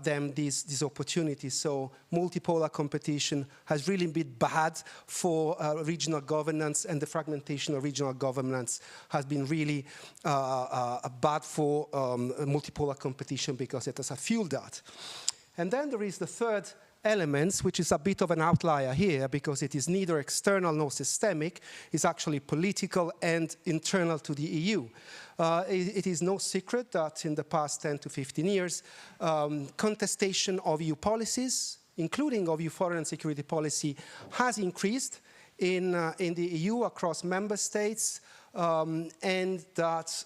them these opportunities. So multipolar competition has really been bad for regional governance, and the fragmentation of regional governance has been really bad for multipolar competition because it has fueled that. And then there is the third element, which is a bit of an outlier here because it is neither external nor systemic. It's actually political and internal to the EU. It is no secret that in the past 10 to 15 years, contestation of EU policies, including of EU foreign and security policy, has increased in the EU across member states, and that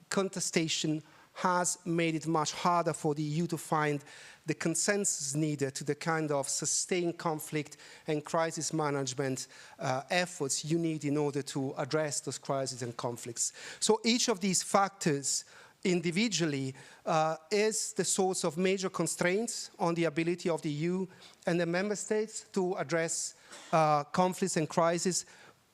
contestation has made it much harder for the EU to find the consensus needed to the kind of sustained conflict and crisis management efforts you need in order to address those crises and conflicts. So each of these factors individually is the source of major constraints on the ability of the EU and the member states to address conflicts and crises.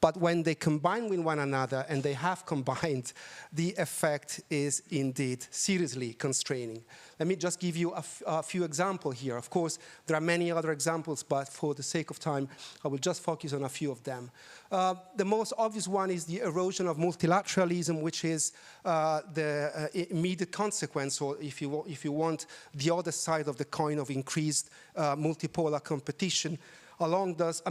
But when they combine with one another, and they have combined, the effect is indeed seriously constraining. Let me just give you a few examples here. Of course, there are many other examples, but for the sake of time, I will just focus on a few of them. The most obvious one is the erosion of multilateralism, which is the immediate consequence, or if you want, the other side of the coin of increased multipolar competition. Along those,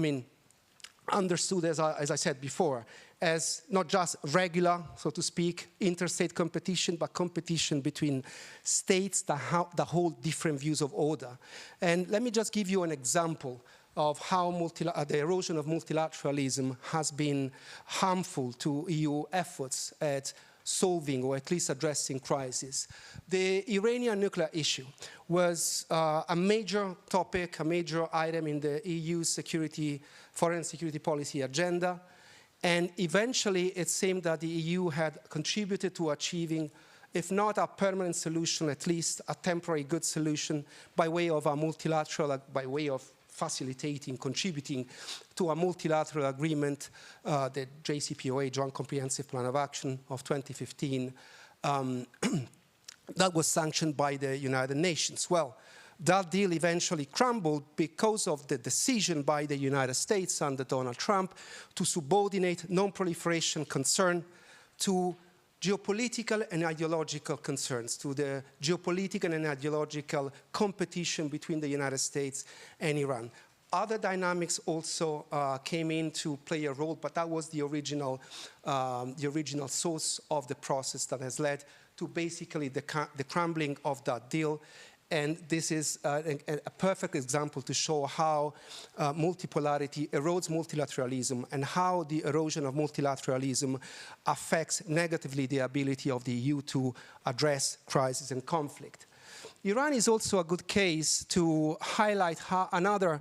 understood, as I said before, as not just regular, so to speak, interstate competition, but competition between states that hold different views of order. And let me just give you an example of how the erosion of multilateralism has been harmful to EU efforts at solving or at least addressing crises. The Iranian nuclear issue was a major topic, a major item in the EU's foreign security policy agenda. And eventually it seemed that the EU had contributed to achieving, if not a permanent solution, at least a temporary good solution by way of a multilateral, by way of facilitating, contributing to a multilateral agreement, the JCPOA, Joint Comprehensive Plan of Action of 2015, that was sanctioned by the United Nations. Well, that deal eventually crumbled because of the decision by the United States under Donald Trump to subordinate non-proliferation concern to geopolitical and ideological concerns, to the geopolitical and ideological competition between the United States and Iran. Other dynamics also came in to play a role, but that was the original source of the process that has led to basically the crumbling of that deal. And this is a perfect example to show how multipolarity erodes multilateralism and how the erosion of multilateralism affects negatively the ability of the EU to address crisis and conflict. Iran is also a good case to highlight how another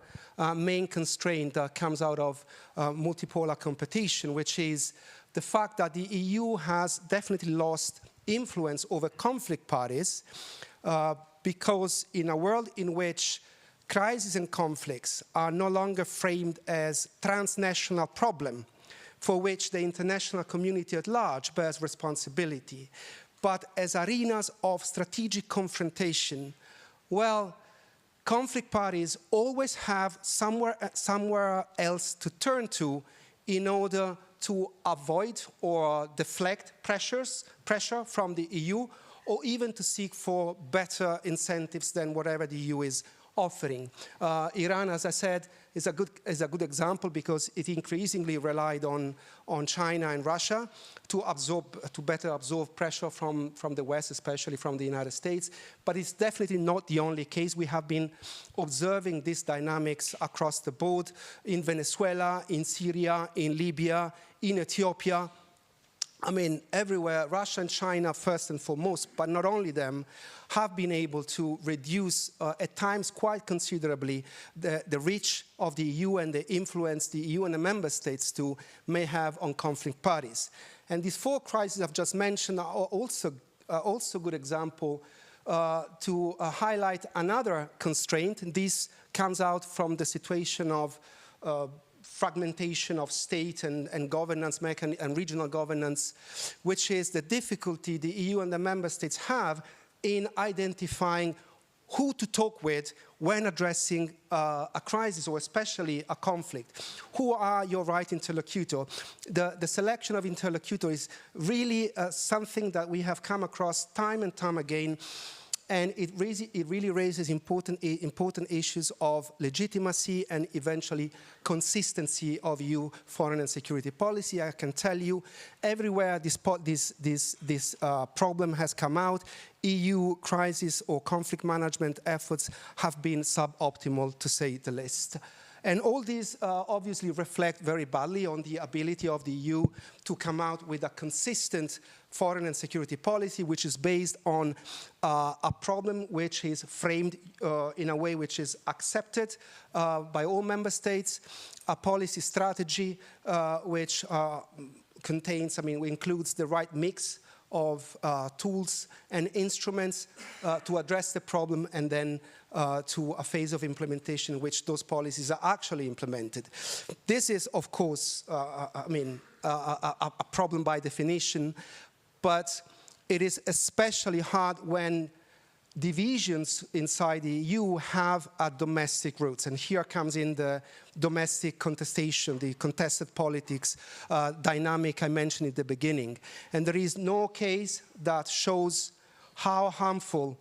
main constraint that comes out of multipolar competition, which is the fact that the EU has definitely lost influence over conflict parties, because in a world in which crises and conflicts are no longer framed as transnational problem for which the international community at large bears responsibility, but as arenas of strategic confrontation, well, conflict parties always have somewhere else to turn to in order to avoid or deflect pressure from the EU, or even to seek for better incentives than whatever the EU is offering. Iran, as I said, is a good example because it increasingly relied on China and Russia to better absorb pressure from the West, especially from the United States. But it's definitely not the only case. We have been observing these dynamics across the board in Venezuela, in Syria, in Libya, in Ethiopia. I mean, everywhere, Russia and China, first and foremost, but not only them, have been able to reduce, at times quite considerably, the reach of the EU and the influence the EU and the member states may have on conflict parties. And these four crises I've just mentioned are also a good example to highlight another constraint. And this comes out from the situation of fragmentation of state and governance and regional governance, which is the difficulty the EU and the member states have in identifying who to talk with when addressing a crisis or especially a conflict. Who are your right interlocutor? The selection of interlocutor is really something that we have come across time and time again, and it really raises important issues of legitimacy and eventually consistency of EU foreign and security policy. I can tell you, everywhere this problem has come out, EU crisis or conflict management efforts have been suboptimal, to say the least. And all these obviously reflect very badly on the ability of the EU to come out with a consistent foreign and security policy which is based on a problem which is framed in a way which is accepted by all member states, a policy strategy which contains, includes the right mix of tools and instruments to address the problem, and then to a phase of implementation in which those policies are actually implemented. This is, of course, a problem by definition, but it is especially hard when divisions inside the EU have a domestic roots. And here comes in the domestic contestation, the contested politics dynamic I mentioned at the beginning. And there is no case that shows how harmful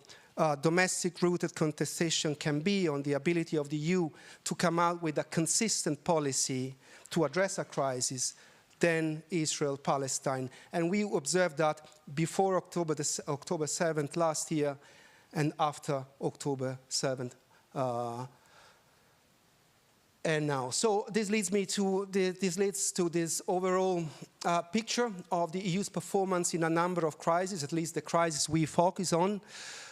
domestic-rooted contestation can be on the ability of the EU to come out with a consistent policy to address a crisis than Israel-Palestine. And we observed that before October 7th last year and after October 7th and now. So this leads to this overall picture of the EU's performance in a number of crises, at least the crisis we focus on.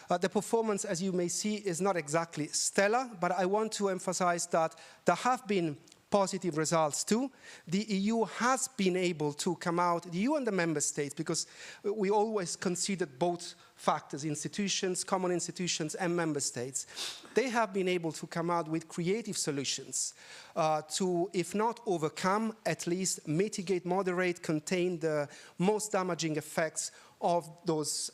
The performance, as you may see, is not exactly stellar, but I want to emphasize that there have been positive results too. The EU has been able to come out, the EU and the member states, because we always considered both factors, institutions, common institutions, and member states. They have been able to come out with creative solutions to, if not overcome, at least mitigate, moderate, contain the most damaging effects of those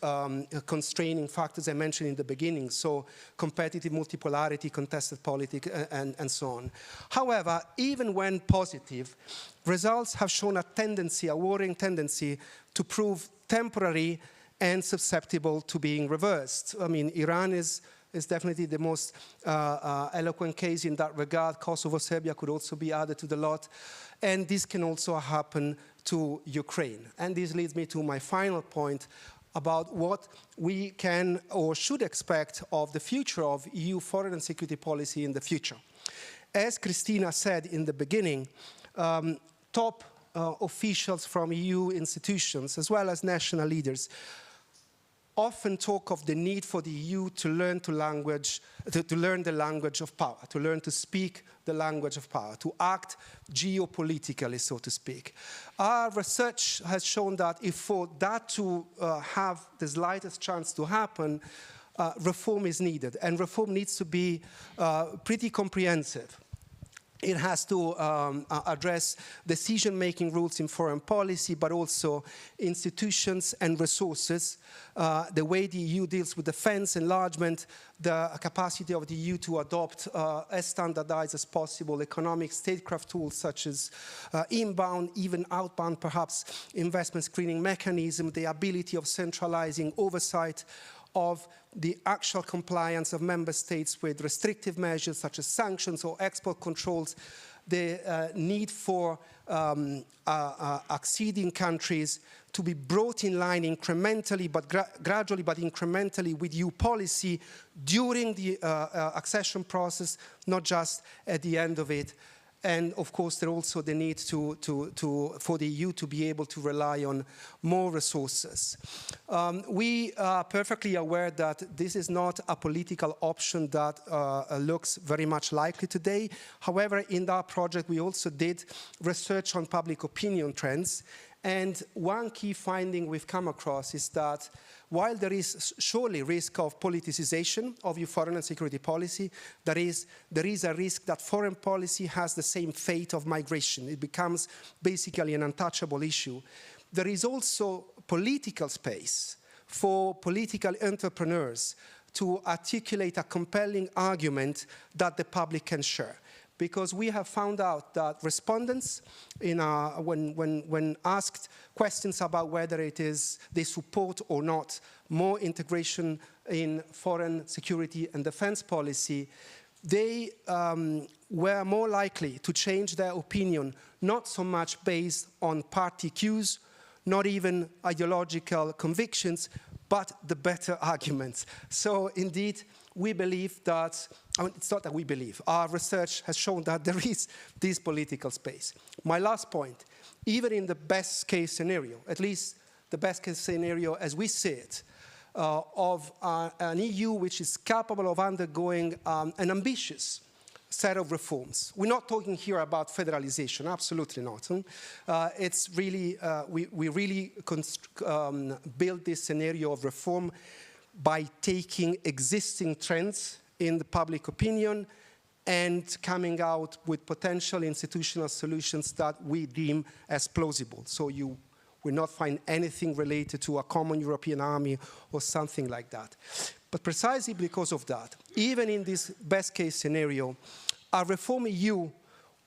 constraining factors I mentioned in the beginning, so competitive multipolarity, contested politics, and so on. However, even when positive, results have shown a tendency, a worrying tendency, to prove temporary and susceptible to being reversed. Iran is definitely the most eloquent case in that regard. Kosovo, Serbia could also be added to the lot. And this can also happen to Ukraine. And this leads me to my final point about what we can or should expect of the future of EU foreign and security policy in the future. As Christina said in the beginning, top officials from EU institutions, as well as national leaders, often talk of the need for the EU to learn the language of power, to learn to speak the language of power, to act geopolitically, so to speak. Our research has shown that if for that to have the slightest chance to happen, reform is needed, and reform needs to be pretty comprehensive. It has to address decision-making rules in foreign policy, but also institutions and resources, the way the EU deals with defense, enlargement, the capacity of the EU to adopt as standardized as possible economic statecraft tools such as inbound, even outbound, perhaps, investment screening mechanism, the ability of centralizing oversight of the actual compliance of member states with restrictive measures such as sanctions or export controls, the need for acceding countries to be brought in line incrementally, but gradually, but incrementally with EU policy during the accession process, not just at the end of it. And of course, there's also the need for the EU to be able to rely on more resources. We are perfectly aware that this is not a political option that looks very much likely today. However, in that project, we also did research on public opinion trends. And one key finding we've come across is that while there is surely risk of politicization of your foreign and security policy, there is a risk that foreign policy has the same fate of migration. It becomes basically an untouchable issue. There is also political space for political entrepreneurs to articulate a compelling argument that the public can share. Because we have found out that respondents, when asked questions about whether it is they support or not more integration in foreign security and defense policy, they were more likely to change their opinion, not so much based on party cues, not even ideological convictions, but the better arguments. So indeed, we believe that, I mean, it's not that we believe, our research has shown that there is this political space. My last point, even in the best case scenario, at least the best case scenario as we see it, of an EU which is capable of undergoing an ambitious set of reforms. We're not talking here about federalization, absolutely not. It's really, we really build this scenario of reform by taking existing trends in the public opinion and coming out with potential institutional solutions that we deem as plausible. So you will not find anything related to a common European army or something like that. But precisely because of that, even in this best case scenario, a reform EU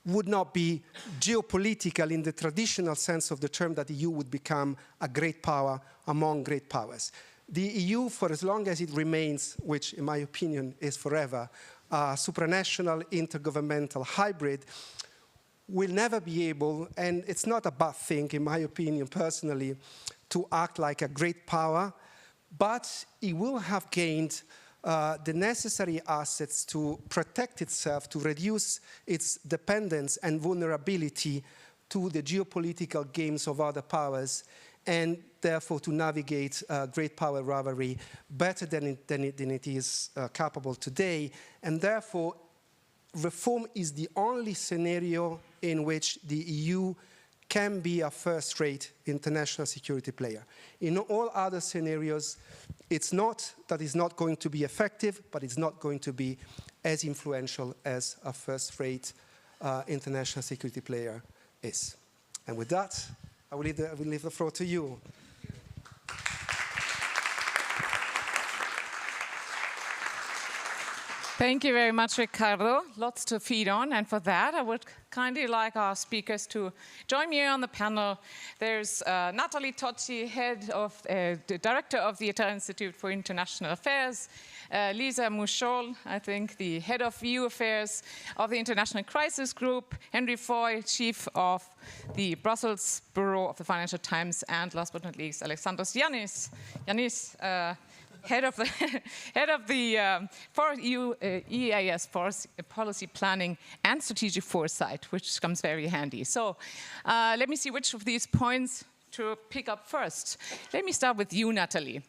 would not be geopolitical in the traditional sense of the term, that the EU would become a great power among great powers. The EU, for as long as it remains, which in my opinion is forever, a supranational intergovernmental hybrid, will never be able, and it's not a bad thing in my opinion personally, to act like a great power, but it will have gained the necessary assets to protect itself, to reduce its dependence and vulnerability to the geopolitical games of other powers, and therefore to navigate great power rivalry better than it is capable today. And therefore, reform is the only scenario in which the EU can be a first-rate international security player. In all other scenarios, it's not that it's not going to be effective, but it's not going to be as influential as a first-rate international security player is. And with that, I will leave the floor to you. Thank you very much, Riccardo. Lots to feed on, and for that, I would kindly like our speakers to join me on the panel. There's Nathalie Tocci, the Director of the Italian Institute for International Affairs, Lisa Musiol, I think, the Head of EU Affairs of the International Crisis Group, Henry Foy, Chief of the Brussels Bureau of the Financial Times, and last but not least, Alexandros Yannis, head of the EU EAS policy planning and strategic foresight, which comes very handy. So let me see which of these points to pick up first. Let me start with you, Nathalie.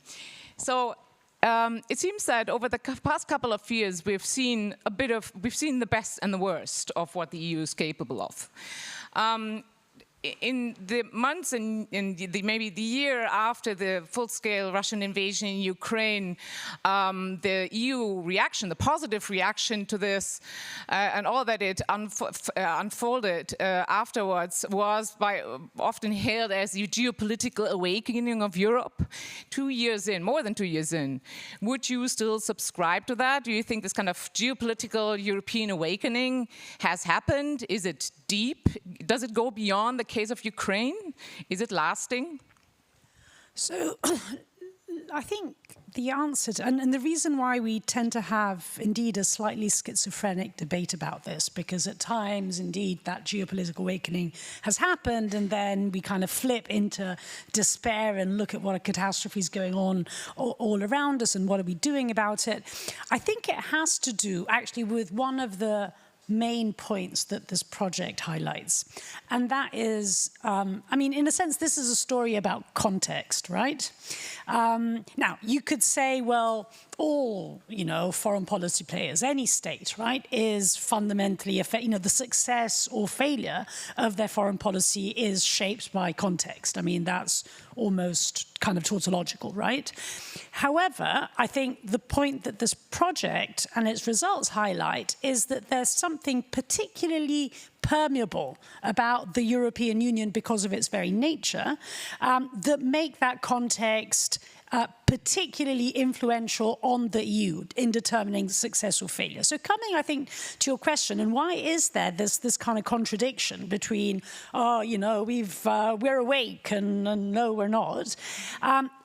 So it seems that over the past couple of years, we've seen the best and the worst of what the EU is capable of. In the months and maybe the year after the full-scale Russian invasion in Ukraine, the EU reaction, the positive reaction to this, and all that it unfolded afterwards was often hailed as the geopolitical awakening of Europe. 2 years in, more than 2 years in, would you still subscribe to that? Do you think this kind of geopolitical European awakening has happened? Is it deep? Does it go beyond the case of Ukraine? Is it lasting? So I think the answer to, and the reason why we tend to have indeed a slightly schizophrenic debate about this, because at times indeed that geopolitical awakening has happened and then we kind of flip into despair and look at what a catastrophe is going on all around us and what are we doing about it. I think it has to do actually with one of the main points that this project highlights. And that is, I mean, in a sense, this is a story about context, right? Now, you could say, well, all, foreign policy players, any state, right, is fundamentally, the success or failure of their foreign policy is shaped by context. I mean, that's almost kind of tautological, right? However, I think the point that this project and its results highlight is that there's something particularly permeable about the European Union because of its very nature, that make that context particularly influential on the EU in determining success or failure. So coming, I think, to your question, and why is there this kind of contradiction between, oh, you know, we're awake and no, we're not,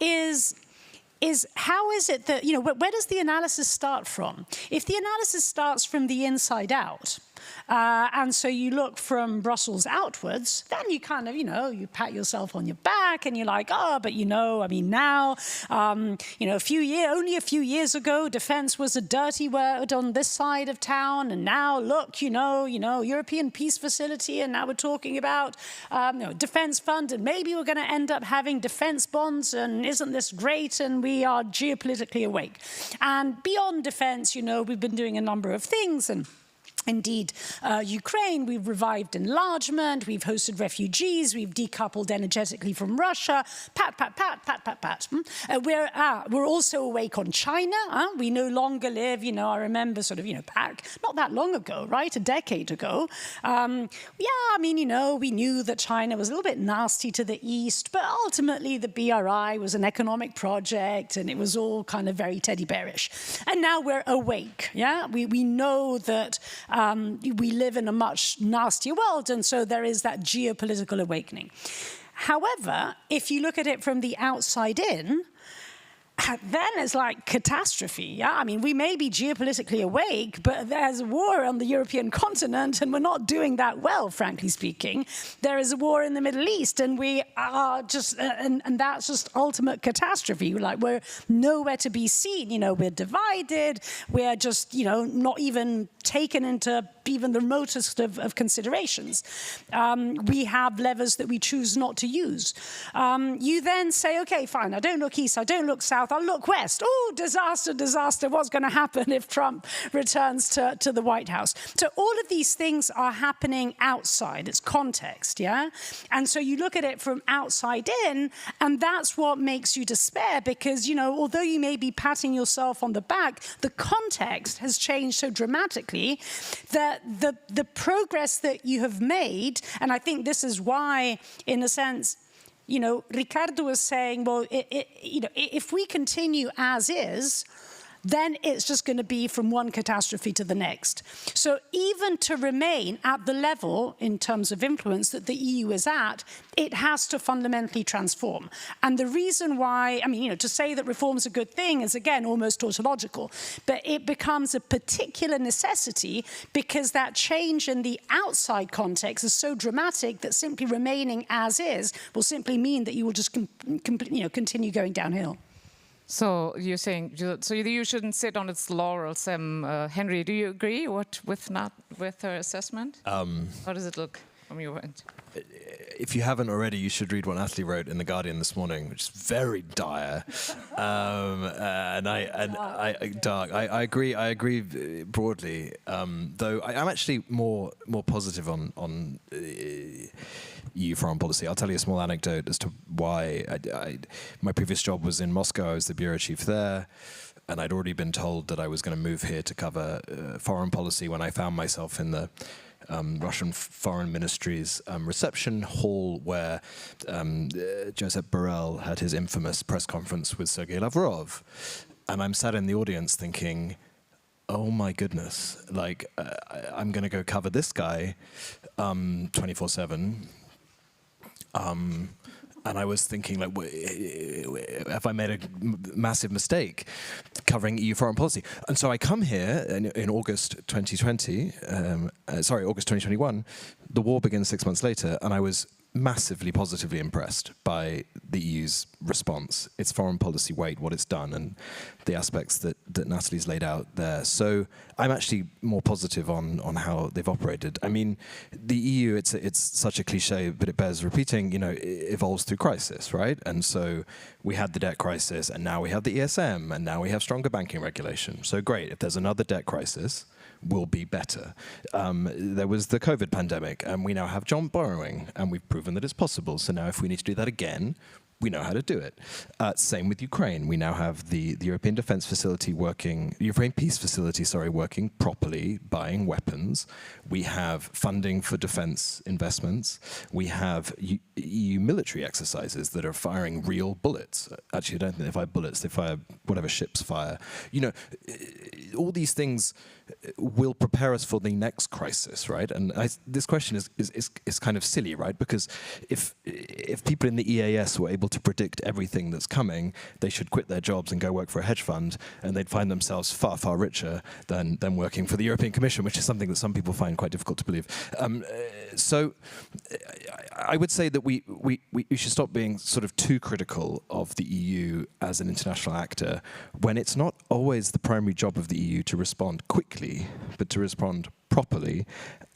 is how is it that, you know, where does the analysis start from? If the analysis starts from the inside out, and so you look from Brussels outwards, then you kind of, you know, you pat yourself on your back and you're like, oh, but you know, I mean, now, you know, only a few years ago, defense was a dirty word on this side of town, and now look, you know, European peace facility, and now we're talking about, you know, defense fund, and maybe we're going to end up having defense bonds, and isn't this great? And we are geopolitically awake. And beyond defense, you know, we've been doing a number of things, and indeed, Ukraine, we've revived enlargement, we've hosted refugees, we've decoupled energetically from Russia, pat. We're also awake on China. We no longer live, you know, I remember sort of, you know, back, not that long ago, right, a decade ago. Yeah, I mean, you know, we knew that China was a little bit nasty to the east, but ultimately the BRI was an economic project and it was all kind of very teddy bearish. And now we're awake, yeah? We know that we live in a much nastier world, and so there is that geopolitical awakening. However, if you look at it from the outside in, then it's like catastrophe. Yeah? I mean, we may be geopolitically awake, but there's a war on the European continent, and we're not doing that well, frankly speaking. There is a war in the Middle East, and we are just, and that's just ultimate catastrophe. Like, we're nowhere to be seen. You know, we're divided. We're just, you know, not even taken into even the remotest of considerations. We have levers that we choose not to use. You then say, okay, fine, I don't look east, I don't look south, I'll look west. Oh, disaster, disaster, what's going to happen if Trump returns to the White House? So all of these things are happening outside, it's context, yeah? And so you look at it from outside in, and that's what makes you despair, because, you know, although you may be patting yourself on the back, the context has changed so dramatically that the progress that you have made, and I think this is why, in a sense, you know, Riccardo was saying, well, you know, if we continue as is, then it's just going to be from one catastrophe to the next. So even to remain at the level, in terms of influence, that the EU is at, it has to fundamentally transform. And the reason why, I mean, you know, to say that reform is a good thing is, again, almost tautological. But it becomes a particular necessity because that change in the outside context is so dramatic that simply remaining as is will simply mean that you will just continue going downhill. So you're saying, so you shouldn't sit on its laurels. Henry, do you agree with her assessment? How does it look from your end? If you haven't already, you should read what Nathalie wrote in The Guardian this morning, which is very dire. Dark. I agree broadly. Though I'm actually more positive on EU foreign policy. I'll tell you a small anecdote as to why. My previous job was in Moscow. I was the bureau chief there, and I'd already been told that I was going to move here to cover foreign policy when I found myself in the Russian Foreign Ministry's reception hall where Josep Borrell had his infamous press conference with Sergei Lavrov. And I'm sat in the audience thinking, oh my goodness, like I'm going to go cover this guy 24/7. And I was thinking, like, have I made a massive mistake covering EU foreign policy? And so I come here in August 2020, August 2021. The war begins 6 months later, and I was massively positively impressed by the EU's response, its foreign policy weight, what it's done, and the aspects that Nathalie's laid out there. So I'm actually more positive on how they've operated. I mean, the EU, it's such a cliche, but it bears repeating, you know, it evolves through crisis, right? And so we had the debt crisis, and now we have the ESM, and now we have stronger banking regulation. So great, if there's another debt crisis, will be better. There was the COVID pandemic, and we now have joint borrowing, and we've proven that it's possible. So now if we need to do that again, we know how to do it. Same with Ukraine. We now have the European Defence Facility working, European Peace Facility, sorry, working properly, buying weapons. We have funding for defence investments. We have EU military exercises that are firing real bullets. Actually, I don't think they fire bullets. They fire whatever ships fire. You know, all these things will prepare us for the next crisis, right? And this question is kind of silly, right? Because if people in the EAS were able to predict everything that's coming, they should quit their jobs and go work for a hedge fund, and they'd find themselves far, far richer than working for the European Commission, which is something that some people find quite difficult to believe. So I would say that we should stop being sort of too critical of the EU as an international actor when it's not always the primary job of the EU to respond quickly, but to respond properly.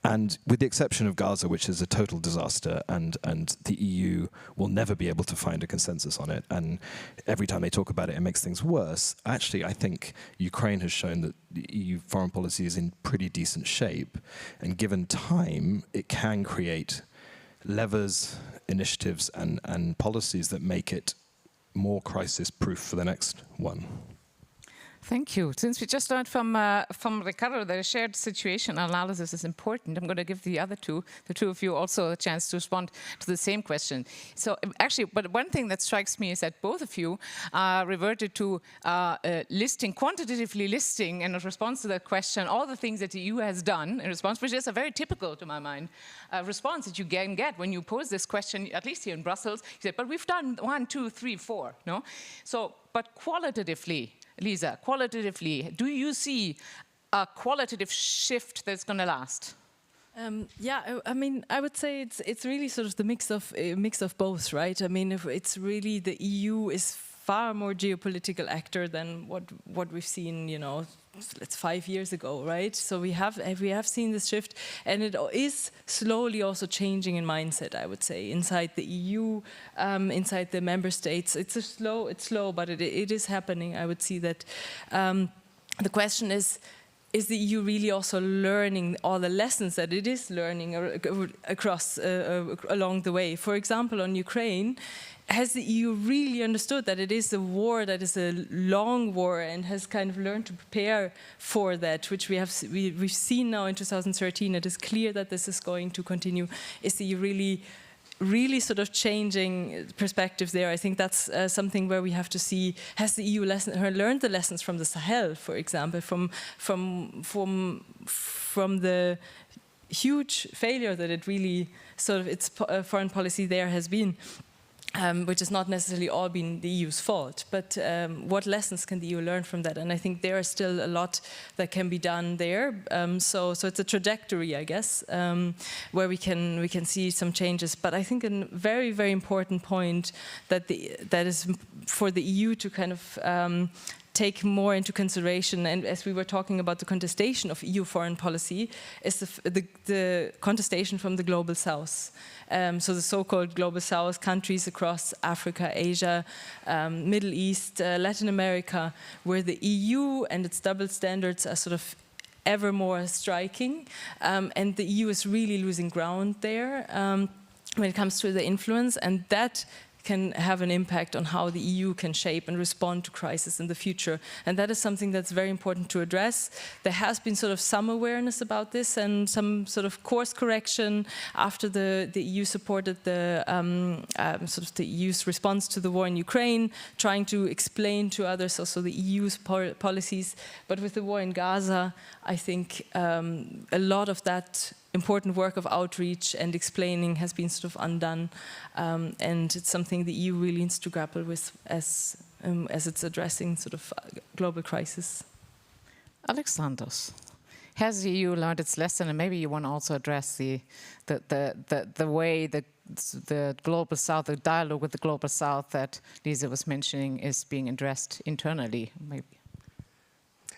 And with the exception of Gaza, which is a total disaster, and the EU will never be able to find a consensus on it, and every time they talk about it, it makes things worse. Actually, I think Ukraine has shown that the EU foreign policy is in pretty decent shape, and given time, it can create levers, initiatives, and policies that make it more crisis-proof for the next one. Thank you. Since we just learned from Riccardo that a shared situation analysis is important, I'm going to give the two of you also a chance to respond to the same question. So actually, but one thing that strikes me is that both of you reverted to quantitatively listing in response to that question, all the things that the EU has done in response, which is a very typical, to my mind, response that you can get when you pose this question, at least here in Brussels. You said, but we've done 1, 2, 3, 4, no? So, but qualitatively, Lisa, qualitatively, do you see a qualitative shift that's going to last? Yeah, I mean, I would say it's really sort of the mix of both, right? I mean, if it's really the EU is far more geopolitical actor than what we've seen, you know, it's 5 years ago, right? So we have seen this shift, and it is slowly also changing in mindset, I would say, inside the EU, inside the member states. It's slow, but it is happening. I would see that. The question is the EU really also learning all the lessons that it is learning across along the way? For example, on Ukraine, has the EU really understood that it is a war that is a long war, and has kind of learned to prepare for that, which we've seen now in 2013. It is clear that this is going to continue. Is the EU really sort of changing perspectives there? I think that's something where we have to see, has the EU learned the lessons from the Sahel, for example, from the huge failure that it really sort of its foreign policy there has been? Which has not necessarily all been the EU's fault, but what lessons can the EU learn from that? And I think there is still a lot that can be done there. So it's a trajectory, I guess, where we can see some changes. But I think a very, very important point that is for the EU to kind of take more into consideration, and as we were talking about the contestation of EU foreign policy, is the contestation from the global south. So the so-called global south countries across Africa, Asia, Middle East, Latin America, where the EU and its double standards are sort of ever more striking, and the EU is really losing ground there when it comes to the influence, and that can have an impact on how the EU can shape and respond to crisis in the future. And that is something that's very important to address. There has been sort of some awareness about this and some sort of course correction after the EU supported the sort of the EU's response to the war in Ukraine, trying to explain to others also the EU's policies. But with the war in Gaza, I think a lot of that important work of outreach and explaining has been sort of undone, and it's something the EU really needs to grapple with as it's addressing sort of global crisis. Alexandros, has the EU learned its lesson? And maybe you want to also address the way the global south, the dialogue with the global south that Lisa was mentioning is being addressed internally, maybe.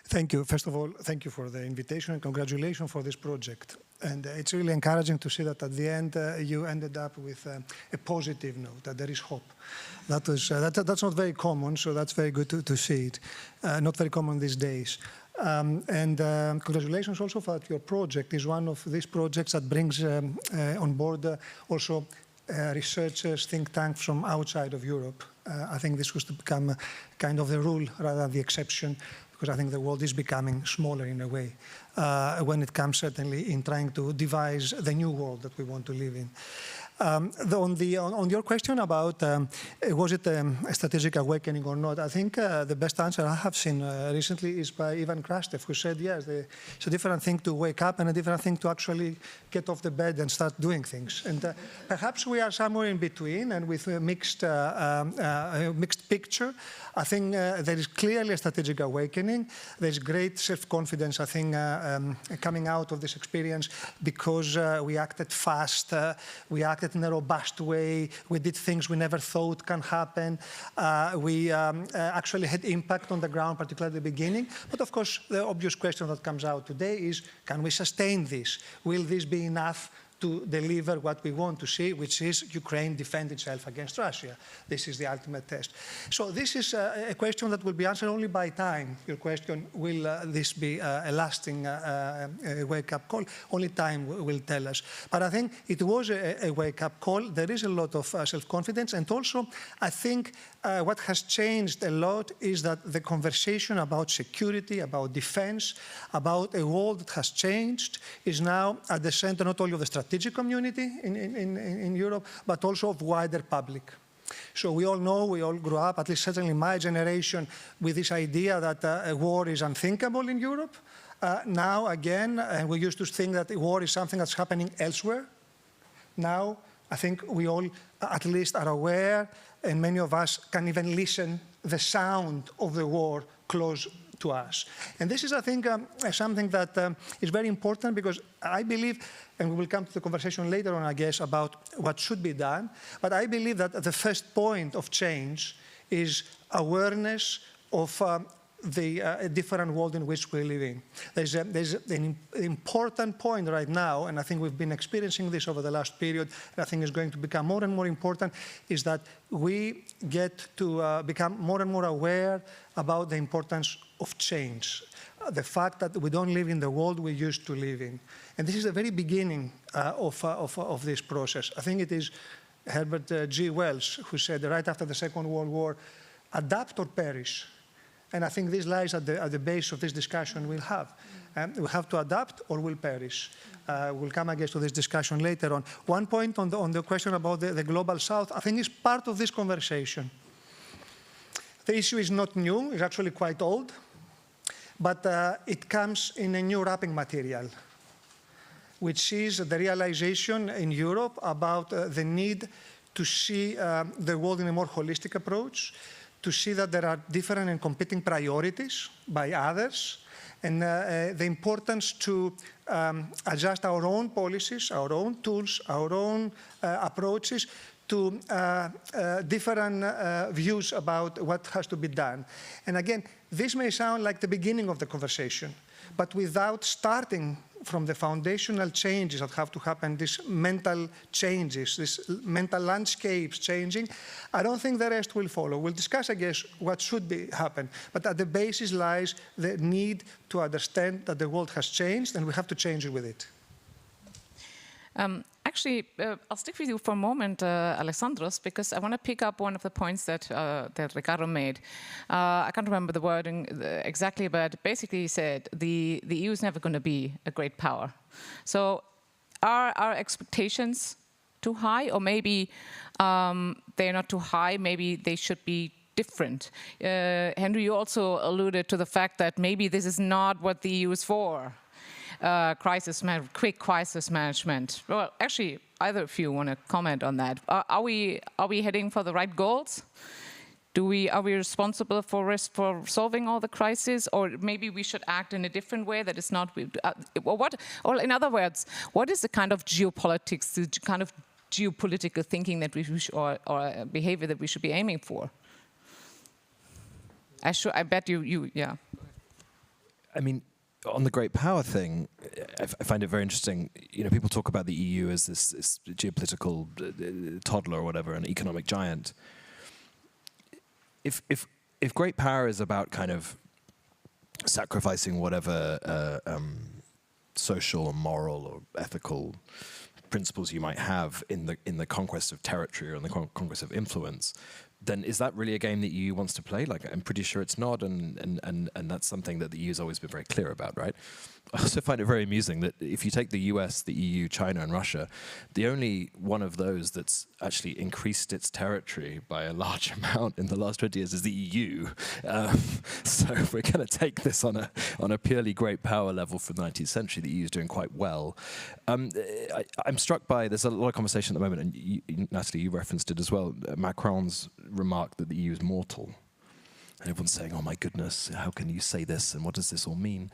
Thank you. First of all, thank you for the invitation and congratulations for this project. And it's really encouraging to see that at the end you ended up with a positive note, that there is hope. That's not very common, so that's very good to see it. Not very common these days. And congratulations also for that your project is one of these projects that brings on board also researchers, think tanks from outside of Europe. I think this was to become kind of the rule rather than the exception, because I think the world is becoming smaller in a way when it comes certainly in trying to devise the new world that we want to live in. On your question about was it a strategic awakening or not, I think the best answer I have seen recently is by Ivan Krastev, who said, yes, it's a different thing to wake up and a different thing to actually get off the bed and start doing things. And perhaps we are somewhere in between, and with a mixed picture. I think there is clearly a strategic awakening. There's great self-confidence, I think, coming out of this experience because we acted fast, we acted in a robust way, we did things we never thought can happen, we actually had impact on the ground, particularly at the beginning. But of course, the obvious question that comes out today is, can we sustain this? Will this be enough to deliver what we want to see, which is Ukraine defend itself against Russia? This is the ultimate test. So this is a question that will be answered only by time. Your question, will this be a lasting wake-up call? Only time will tell us. But I think it was a wake-up call. There is a lot of self-confidence. And also, I think what has changed a lot is that the conversation about security, about defense, about a world that has changed is now at the center not only of the strategic community in Europe, but also of wider public. So we all know, we all grew up, at least certainly my generation, with this idea that a war is unthinkable in Europe. Now, again, we used to think that war is something that's happening elsewhere. Now, I think we all at least are aware, and many of us can even listen the sound of the war close to us. And this is, I think, something that is very important, because I believe, and we will come to the conversation later on, I guess, about what should be done, but I believe that the first point of change is awareness of the different world in which we live in. There's an important point right now, and I think we've been experiencing this over the last period, and I think it's going to become more and more important, is that we get to become more and more aware about the importance of change. The fact that we don't live in the world we used to live in. And this is the very beginning of this process. I think it is Herbert G. Wells who said right after the Second World War, adapt or perish. And I think this lies at the base of this discussion we'll have. We have to adapt or we'll perish. We'll come, I guess, to this discussion later on. One point on the question about the global south, I think is part of this conversation. The issue is not new, it's actually quite old, but it comes in a new wrapping material, which is the realization in Europe about the need to see the world in a more holistic approach, to see that there are different and competing priorities by others, and the importance to adjust our own policies, our own tools, our own approaches to different views about what has to be done. And again, this may sound like the beginning of the conversation, but without starting from the foundational changes that have to happen, these mental changes, these mental landscapes changing, I don't think the rest will follow. We'll discuss, I guess, what should happen. But at the basis lies the need to understand that the world has changed and we have to change it with it. Actually, I'll stick with you for a moment, Alexandros, because I want to pick up one of the points that Riccardo made. I can't remember the wording exactly, but basically he said the EU is never going to be a great power. So are our expectations too high, or maybe they're not too high, maybe they should be different? Henry, you also alluded to the fact that maybe this is not what the EU is for. Quick crisis management. Well, actually, either of you want to comment on that? Are we heading for the right goals? Are we responsible for solving all the crises, or maybe we should act in a different way that is not? Or in other words, what is the kind of geopolitics, the kind of geopolitical thinking that we should, or behavior that we should be aiming for? I bet you, yeah. I mean, on the great power thing, I find it very interesting. You know, people talk about the EU as this geopolitical toddler or whatever, an economic giant. If great power is about kind of sacrificing whatever social or moral or ethical principles you might have in the conquest of territory or in the conquest of influence, then is that really a game that the EU wants to play? Like, I'm pretty sure it's not, and that's something that the EU has always been very clear about, right? I also find it very amusing that if you take the US, the EU, China, and Russia, the only one of those that's actually increased its territory by a large amount in the last 20 years is the EU. So if we're going to take this on a purely great power level from the 19th century, the EU is doing quite well. I'm struck by, there's a lot of conversation at the moment, and you, Nathalie, you referenced it as well, Macron's remark that the EU is mortal. And everyone's saying, oh my goodness, how can you say this, and what does this all mean?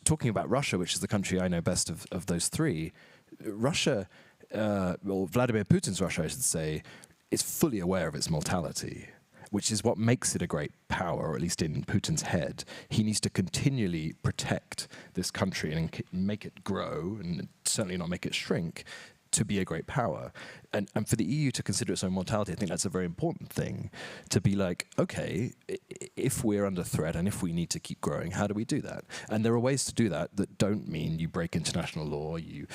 Talking about Russia, which is the country I know best of those three, Russia, well, Vladimir Putin's Russia, I should say, is fully aware of its mortality, which is what makes it a great power, or at least in Putin's head. He needs to continually protect this country and make it grow, and certainly not make it shrink, to be a great power. And for the EU to consider its own mortality, I think that's a very important thing, to be like, okay, if we're under threat and if we need to keep growing, how do we do that? And there are ways to do that that don't mean you break international law, you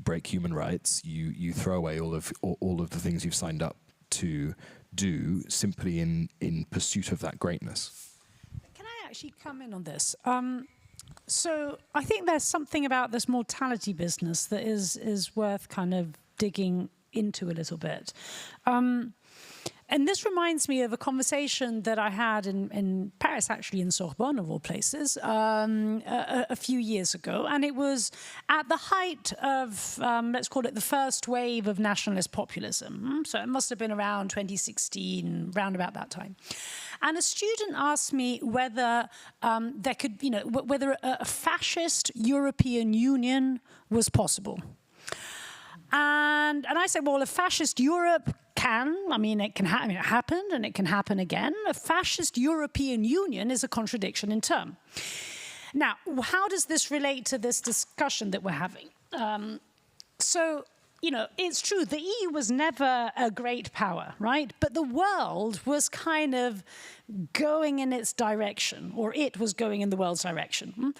break human rights, you throw away all of the things you've signed up to do simply in pursuit of that greatness. Can I actually come in on this? So I think there's something about this mortality business that is worth kind of digging into a little bit. And this reminds me of a conversation that I had in Paris, actually in Sorbonne, of all places, a few years ago. And it was at the height of, let's call it the first wave of nationalist populism. So it must have been around 2016, round about that time. And a student asked me whether there could, whether a fascist European Union was possible. And I said, well, a fascist Europe can, it happened and it can happen again. A fascist European Union is a contradiction in term. Now, how does this relate to this discussion that we're having? It's true, the EU was never a great power, right? But the world was kind of going in its direction, or it was going in the world's direction.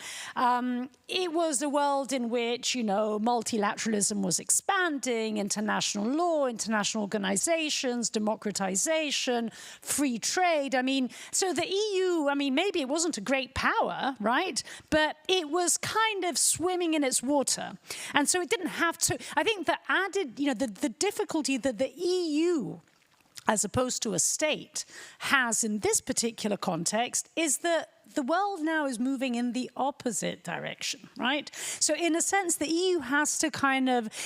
It was a world in which, multilateralism was expanding, international law, international organizations, democratization, free trade. So the EU, maybe it wasn't a great power, right? But it was kind of swimming in its water. And so it didn't have to, I think the added, the difficulty that the EU, as opposed to a state, has in this particular context is that the world now is moving in the opposite direction, right? So in a sense, the EU has to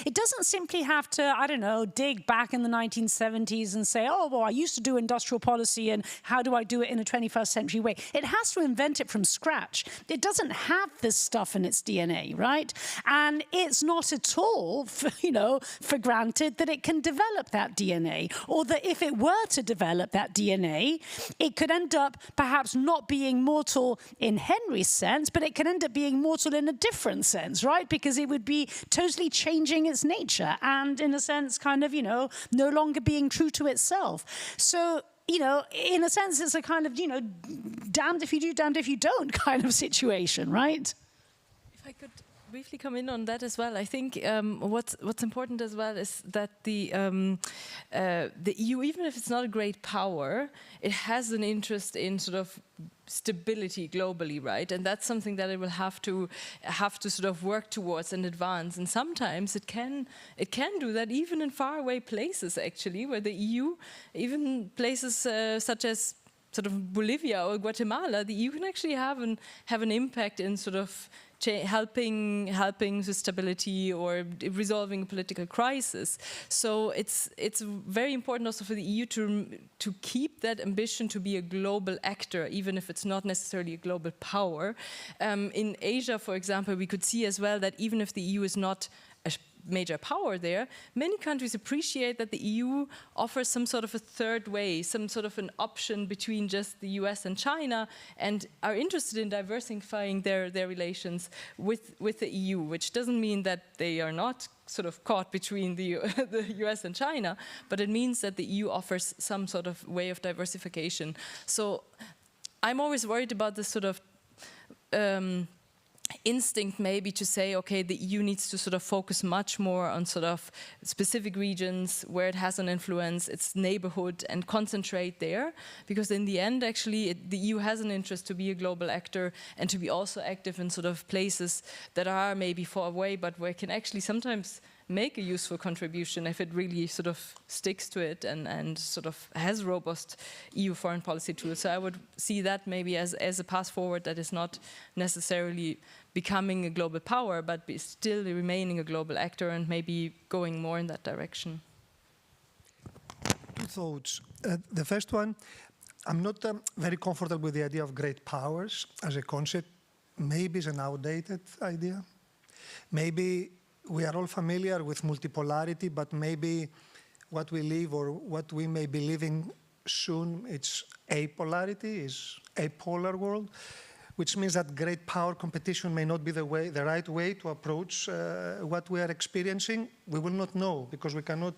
it doesn't simply have to, dig back in the 1970s and say, oh, well, I used to do industrial policy and how do I do it in a 21st century way? It has to invent it from scratch. It doesn't have this stuff in its DNA, right? And it's not at all, for granted that it can develop that DNA, or that if it were to develop that DNA, it could end up perhaps not being mortal in Henry's sense, but it can end up being mortal in a different sense, right? Because it would be totally changing its nature and, in a sense, no longer being true to itself. So, in a sense, it's a kind of, damned if you do, damned if you don't kind of situation, right? If I could briefly come in on that as well. I think what's important as well is that the EU, even if it's not a great power, it has an interest in sort of stability globally, right? And that's something that it will have to sort of work towards and advance. And sometimes it can do that even in faraway places, actually, where the EU, even places such as sort of Bolivia or Guatemala, the EU can actually have an impact in sort of helping with stability or resolving a political crisis. So it's very important also for the EU to keep that ambition to be a global actor, even if it's not necessarily a global power. In Asia, for example, we could see as well that even if the EU is not a major power there, many countries appreciate that the EU offers some sort of a third way, some sort of an option between just the US and China, and are interested in diversifying their relations with the EU, which doesn't mean that they are not sort of caught between the US and China, but it means that the EU offers some sort of way of diversification. So I'm always worried about this sort of instinct maybe to say, okay, the EU needs to sort of focus much more on sort of specific regions where it has an influence, its neighborhood, and concentrate there. Because in the end, actually, the EU has an interest to be a global actor and to be also active in sort of places that are maybe far away, but where it can actually sometimes make a useful contribution if it really sort of sticks to it and sort of has robust EU foreign policy tools. So I would see that maybe as a path forward that is not necessarily becoming a global power, but still remaining a global actor and maybe going more in that direction. Two thoughts. The first one, I'm not very comfortable with the idea of great powers as a concept. Maybe it's an outdated idea. Maybe we are all familiar with multipolarity, but maybe what we live or what we may be living soon, it's apolarity, is a polar world, which means that great power competition may not be the right way to approach what we are experiencing. We will not know because we cannot.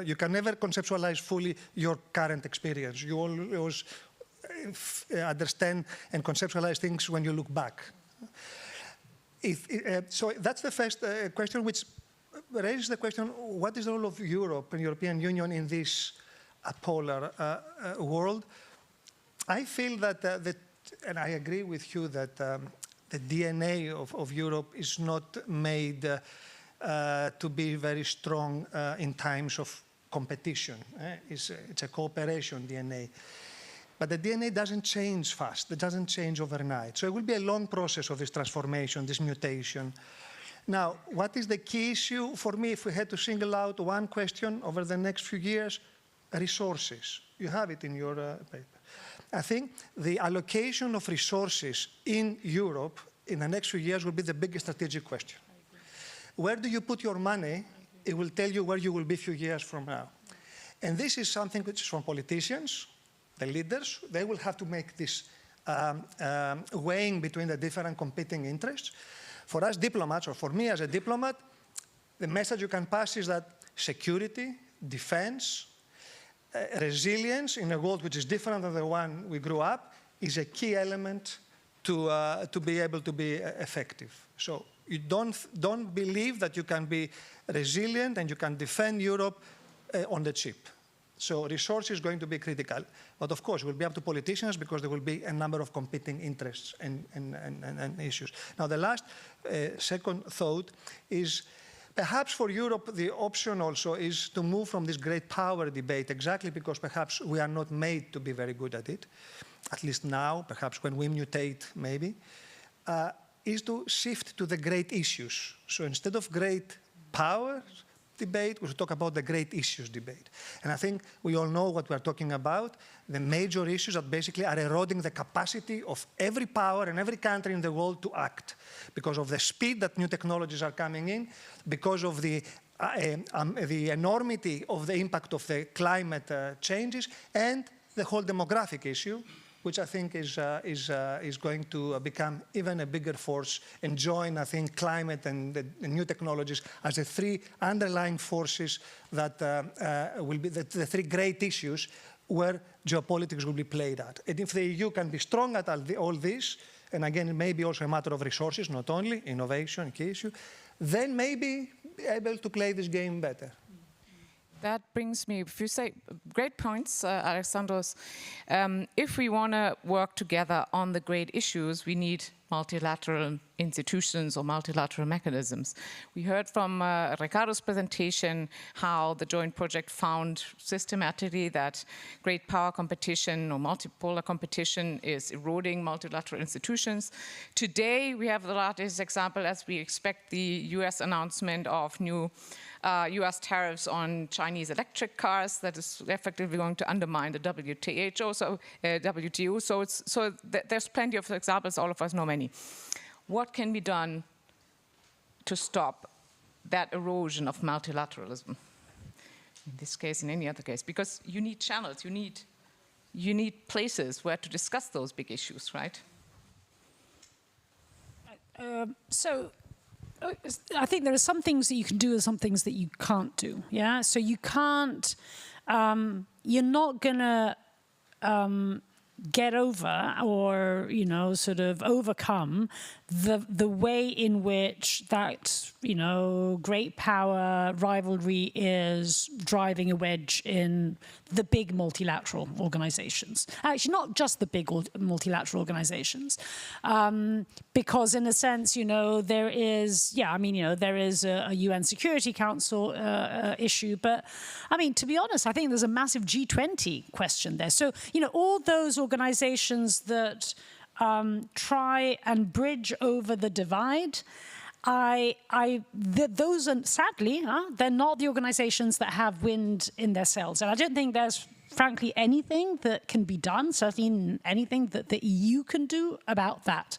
You can never conceptualize fully your current experience. You always understand and conceptualize things when you look back. So that's the first question, which raises the question, what is the role of Europe and European Union in this polar world? I feel that, and I agree with you, that the DNA of Europe is not made to be very strong in times of competition. It's a cooperation DNA. But the DNA doesn't change fast. It doesn't change overnight. So it will be a long process of this transformation, this mutation. Now, what is the key issue for me if we had to single out one question over the next few years? Resources. You have it in your paper. I think the allocation of resources in Europe in the next few years will be the biggest strategic question. Where do you put your money? It will tell you where you will be a few years from now. And this is something which is from politicians. The leaders, they will have to make this weighing between the different competing interests. For us diplomats, or for me as a diplomat, the message you can pass is that security, defense, resilience in a world which is different than the one we grew up is a key element to be able to be effective. So you don't believe that you can be resilient and you can defend Europe on the cheap. So resource is going to be critical. But of course, it will be up to politicians because there will be a number of competing interests and issues. Now, the last second thought is perhaps for Europe, the option also is to move from this great power debate, exactly because perhaps we are not made to be very good at it, at least now, perhaps when we mutate, maybe, is to shift to the great issues. So instead of great power debate, we should talk about the great issues debate. And I think we all know what we're talking about, the major issues that basically are eroding the capacity of every power and every country in the world to act because of the speed that new technologies are coming in, because of the enormity of the impact of the climate changes, and the whole demographic issue, which I think is going to become even a bigger force and join, I think, climate and the new technologies as the three underlying forces that will be the three great issues where geopolitics will be played at. And if the EU can be strong at all this, and again, it may be also a matter of resources, not only innovation, key issue, then maybe be able to play this game better. That brings me, if you say, great points, Alexandros. If we want to work together on the great issues, we need multilateral institutions or multilateral mechanisms. We heard from Riccardo's presentation how the joint project found systematically that great power competition or multipolar competition is eroding multilateral institutions. Today, we have the latest example as we expect the US announcement of new US tariffs on Chinese electric cars that is effectively going to undermine the WTO. So there's plenty of examples, all of us know many. What can be done to stop that erosion of multilateralism? In this case, in any other case, because you need channels, you need places where to discuss those big issues, right? I think there are some things that you can do and some things that you can't do. Yeah, so you can't. You're not gonna get over or, you know, sort of overcome the way in which that, you know, great power rivalry is driving a wedge in the big multilateral organizations. Actually, not just the big multilateral organizations, because in a sense, you know, there is, yeah, I mean, you know, there is a UN Security Council issue, but I mean, to be honest, I think there's a massive G20 question there. So, you know, all those organizations that try and bridge over the divide, those are, sadly, they're not the organizations that have wind in their sails. And I don't think there's, frankly, anything that can be done, certainly anything that the EU can do about that.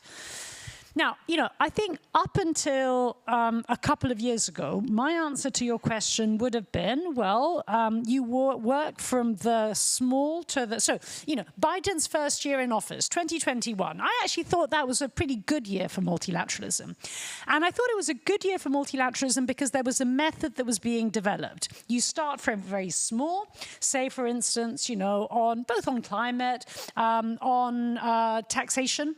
Now, you know, I think up until a couple of years ago, my answer to your question would have been, well, you work from the small to the... So, you know, Biden's first year in office, 2021, I actually thought that was a pretty good year for multilateralism. And I thought it was a good year for multilateralism because there was a method that was being developed. You start from very small, say, for instance, you know, both on climate, on taxation,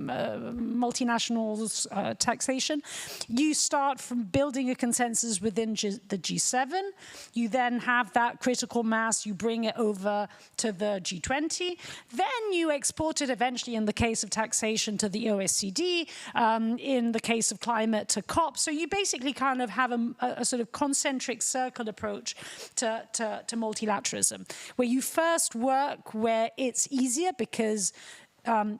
multinationals taxation. You start from building a consensus within the G7. You then have that critical mass. You bring it over to the G20. Then you export it eventually, in the case of taxation, to the OECD. In the case of climate, to COP. So you basically kind of have a sort of concentric circle approach to multilateralism, where you first work where it's easier because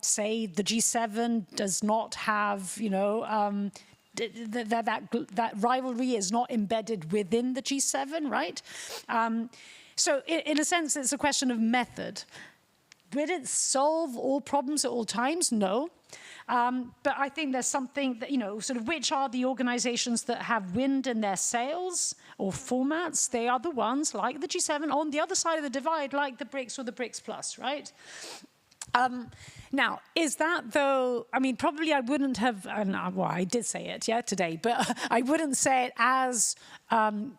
say the G7 does not have, you know, that rivalry is not embedded within the G7, right? So in a sense, it's a question of method. Did it solve all problems at all times? No. But I think there's something that, you know, sort of which are the organizations that have wind in their sails or formats? They are the ones like the G7 on the other side of the divide, like the BRICS or the BRICS Plus, right? Now, is that though, I mean, probably I wouldn't have, well, I did say it, yeah, today, but I wouldn't say it as in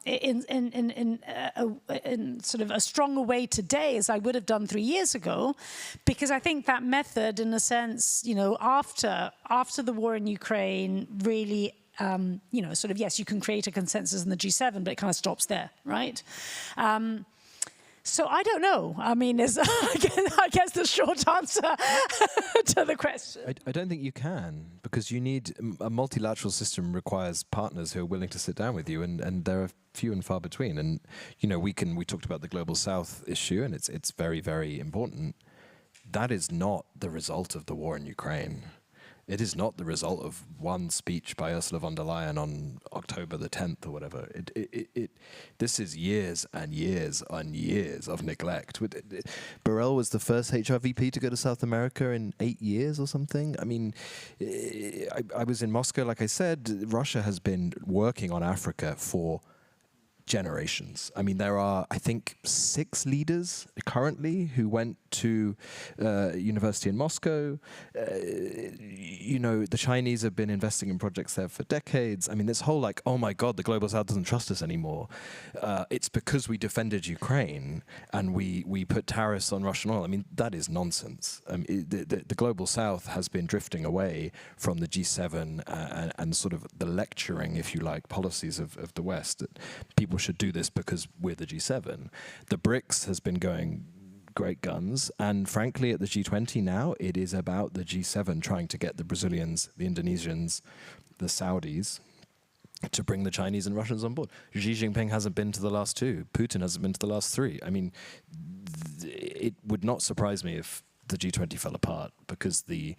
sort of a stronger way today as I would have done 3 years ago, because I think that method, in a sense, you know, after the war in Ukraine, really, you know, sort of, yes, you can create a consensus in the G7, but it kind of stops there, right? So I don't know. I mean, I guess the short answer to the question. I don't think you can, because you need a multilateral system requires partners who are willing to sit down with you, and there are few and far between. And you know, we talked about the global South issue, and it's very, very important. That is not the result of the war in Ukraine. It is not the result of one speech by Ursula von der Leyen on October the 10th or whatever. This is years and years and years of neglect. Borrell was the first HR VP to go to South America in 8 years or something. I mean, I was in Moscow, like I said. Russia has been working on Africa for generations. I mean, there are, I think, 6 leaders currently who went to university in Moscow. You know, the Chinese have been investing in projects there for decades. I mean, this whole like, oh my God, the global South doesn't trust us anymore. It's because we defended Ukraine and we put tariffs on Russian oil. I mean, that is nonsense. The global South has been drifting away from the G7 and sort of the lecturing, if you like, policies of the West. That people should do this because we're the G7. The BRICS has been going great guns, and frankly at the G20 now it is about the G7 trying to get the Brazilians, the Indonesians, the Saudis to bring the Chinese and Russians on board. Xi Jinping hasn't been to the last 2. Putin hasn't been to the last 3. I mean, it would not surprise me if the G20 fell apart because the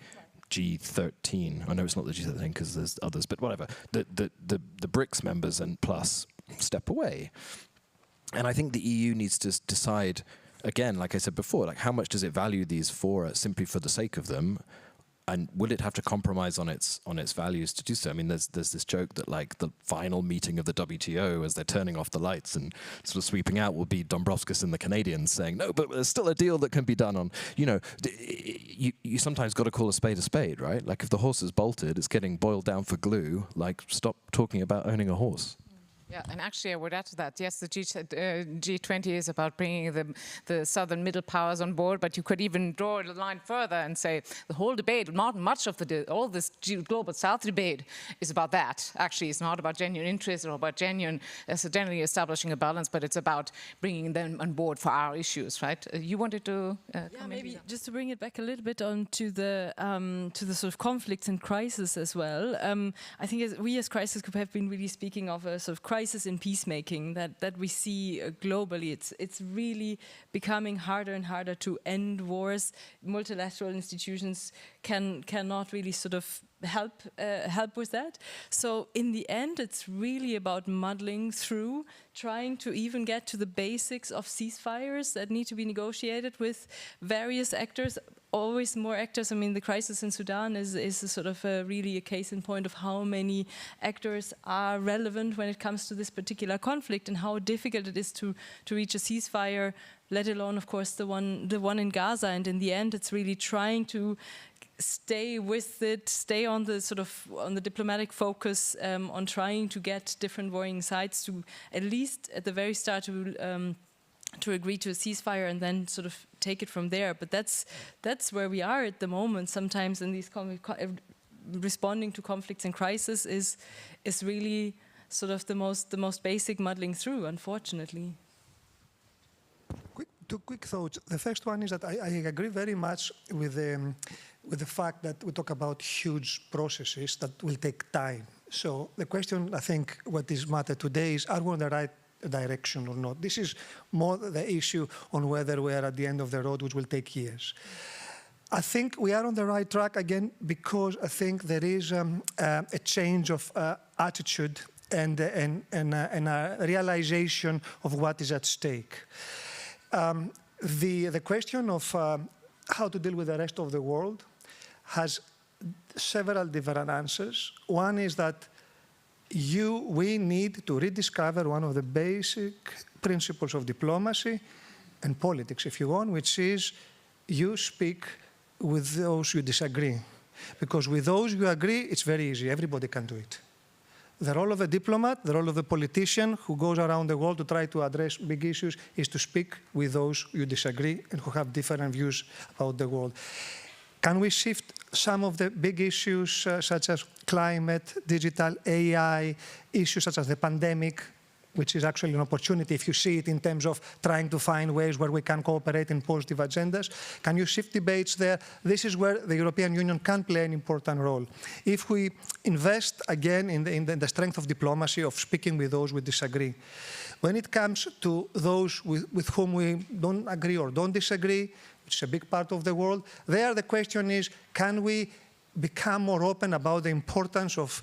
G13, I know it's not the G13 because there's others, but whatever, the BRICS members and plus step away. And I think the EU needs to decide, again, like I said before, like how much does it value these simply for the sake of them, and will it have to compromise on its values to do so? I mean, there's this joke that like the final meeting of the WTO, as they're turning off the lights and sort of sweeping out, will be Dombrovskis and the Canadians saying, no, but there's still a deal that can be done on, you know, you sometimes got to call a spade, right? Like if the horse is bolted, it's getting boiled down for glue, like stop talking about owning a horse. Yeah, and actually I would add to that, yes, the G20 is about bringing the southern middle powers on board, but you could even draw the line further and say the whole debate, not much of all this global south debate is about that. Actually, it's not about genuine interest or about generally establishing a balance, but it's about bringing them on board for our issues, right? You wanted to yeah, maybe just to bring it back a little bit on to the sort of conflicts and crisis as well. I think we as Crisis Group have been really speaking of a sort of crisis in peacemaking that we see globally. It's really becoming harder and harder to end wars. Multilateral institutions cannot really sort of help with that. So in the end, it's really about muddling through, trying to even get to the basics of ceasefires that need to be negotiated with various actors, always more actors. I mean, the crisis in Sudan is a sort of really a case in point of how many actors are relevant when it comes to this particular conflict and how difficult it is to reach a ceasefire, let alone, of course, the one in Gaza. And in the end, it's really trying to stay with it, stay on the diplomatic focus, on trying to get different warring sides to at least at the very start to agree to a ceasefire and then sort of take it from there. But that's where we are at the moment. Sometimes in these responding to conflicts and crisis is really sort of the most basic muddling through, unfortunately. Two quick thoughts. The first one is that I agree very much with the fact that we talk about huge processes that will take time. So the question, I think, what is matter today is, are we on the right direction or not? This is more the issue on whether we are at the end of the road, which will take years. I think we are on the right track, again, because I think there is a change of attitude and a realization of what is at stake. The question of how to deal with the rest of the world has several different answers. One is that we need to rediscover one of the basic principles of diplomacy and politics, if you want, which is you speak with those you disagree. Because with those you agree, it's very easy. Everybody can do it. The role of a diplomat, the role of a politician who goes around the world to try to address big issues is to speak with those you disagree and who have different views about the world. Can we shift some of the big issues such as climate, digital, AI, issues such as the pandemic, which is actually an opportunity if you see it in terms of trying to find ways where we can cooperate in positive agendas? Can you shift debates there? This is where the European Union can play an important role. If we invest again in the strength of diplomacy, of speaking with those we disagree. When it comes to those with whom we don't agree or don't disagree, which is a big part of the world, there the question is, can we become more open about the importance of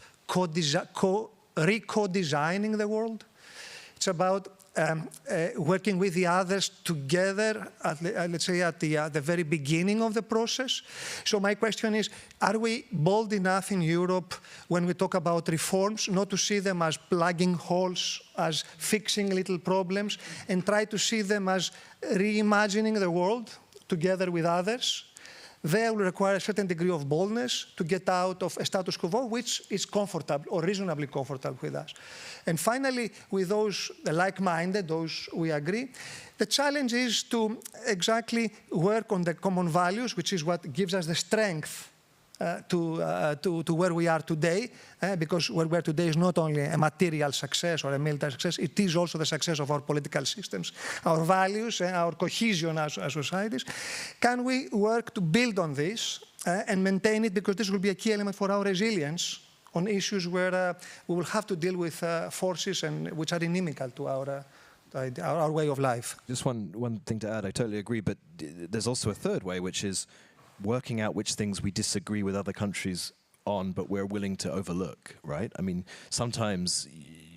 re-co-designing the world? It's about working with the others together, let's say at the very beginning of the process. So my question is, are we bold enough in Europe when we talk about reforms, not to see them as plugging holes, as fixing little problems, and try to see them as reimagining the world together with others? They will require a certain degree of boldness to get out of a status quo which is comfortable or reasonably comfortable with us. And finally, with those like-minded, those we agree, the challenge is to exactly work on the common values, which is what gives us the strength to where we are today, because where we are today is not only a material success or a military success, it is also the success of our political systems, our values, our cohesion as societies. Can we work to build on this and maintain it, because this will be a key element for our resilience on issues where we will have to deal with forces which are inimical to our way of life. Just one thing to add, I totally agree, but there's also a third way, which is working out which things we disagree with other countries on, but we're willing to overlook, right? I mean, sometimes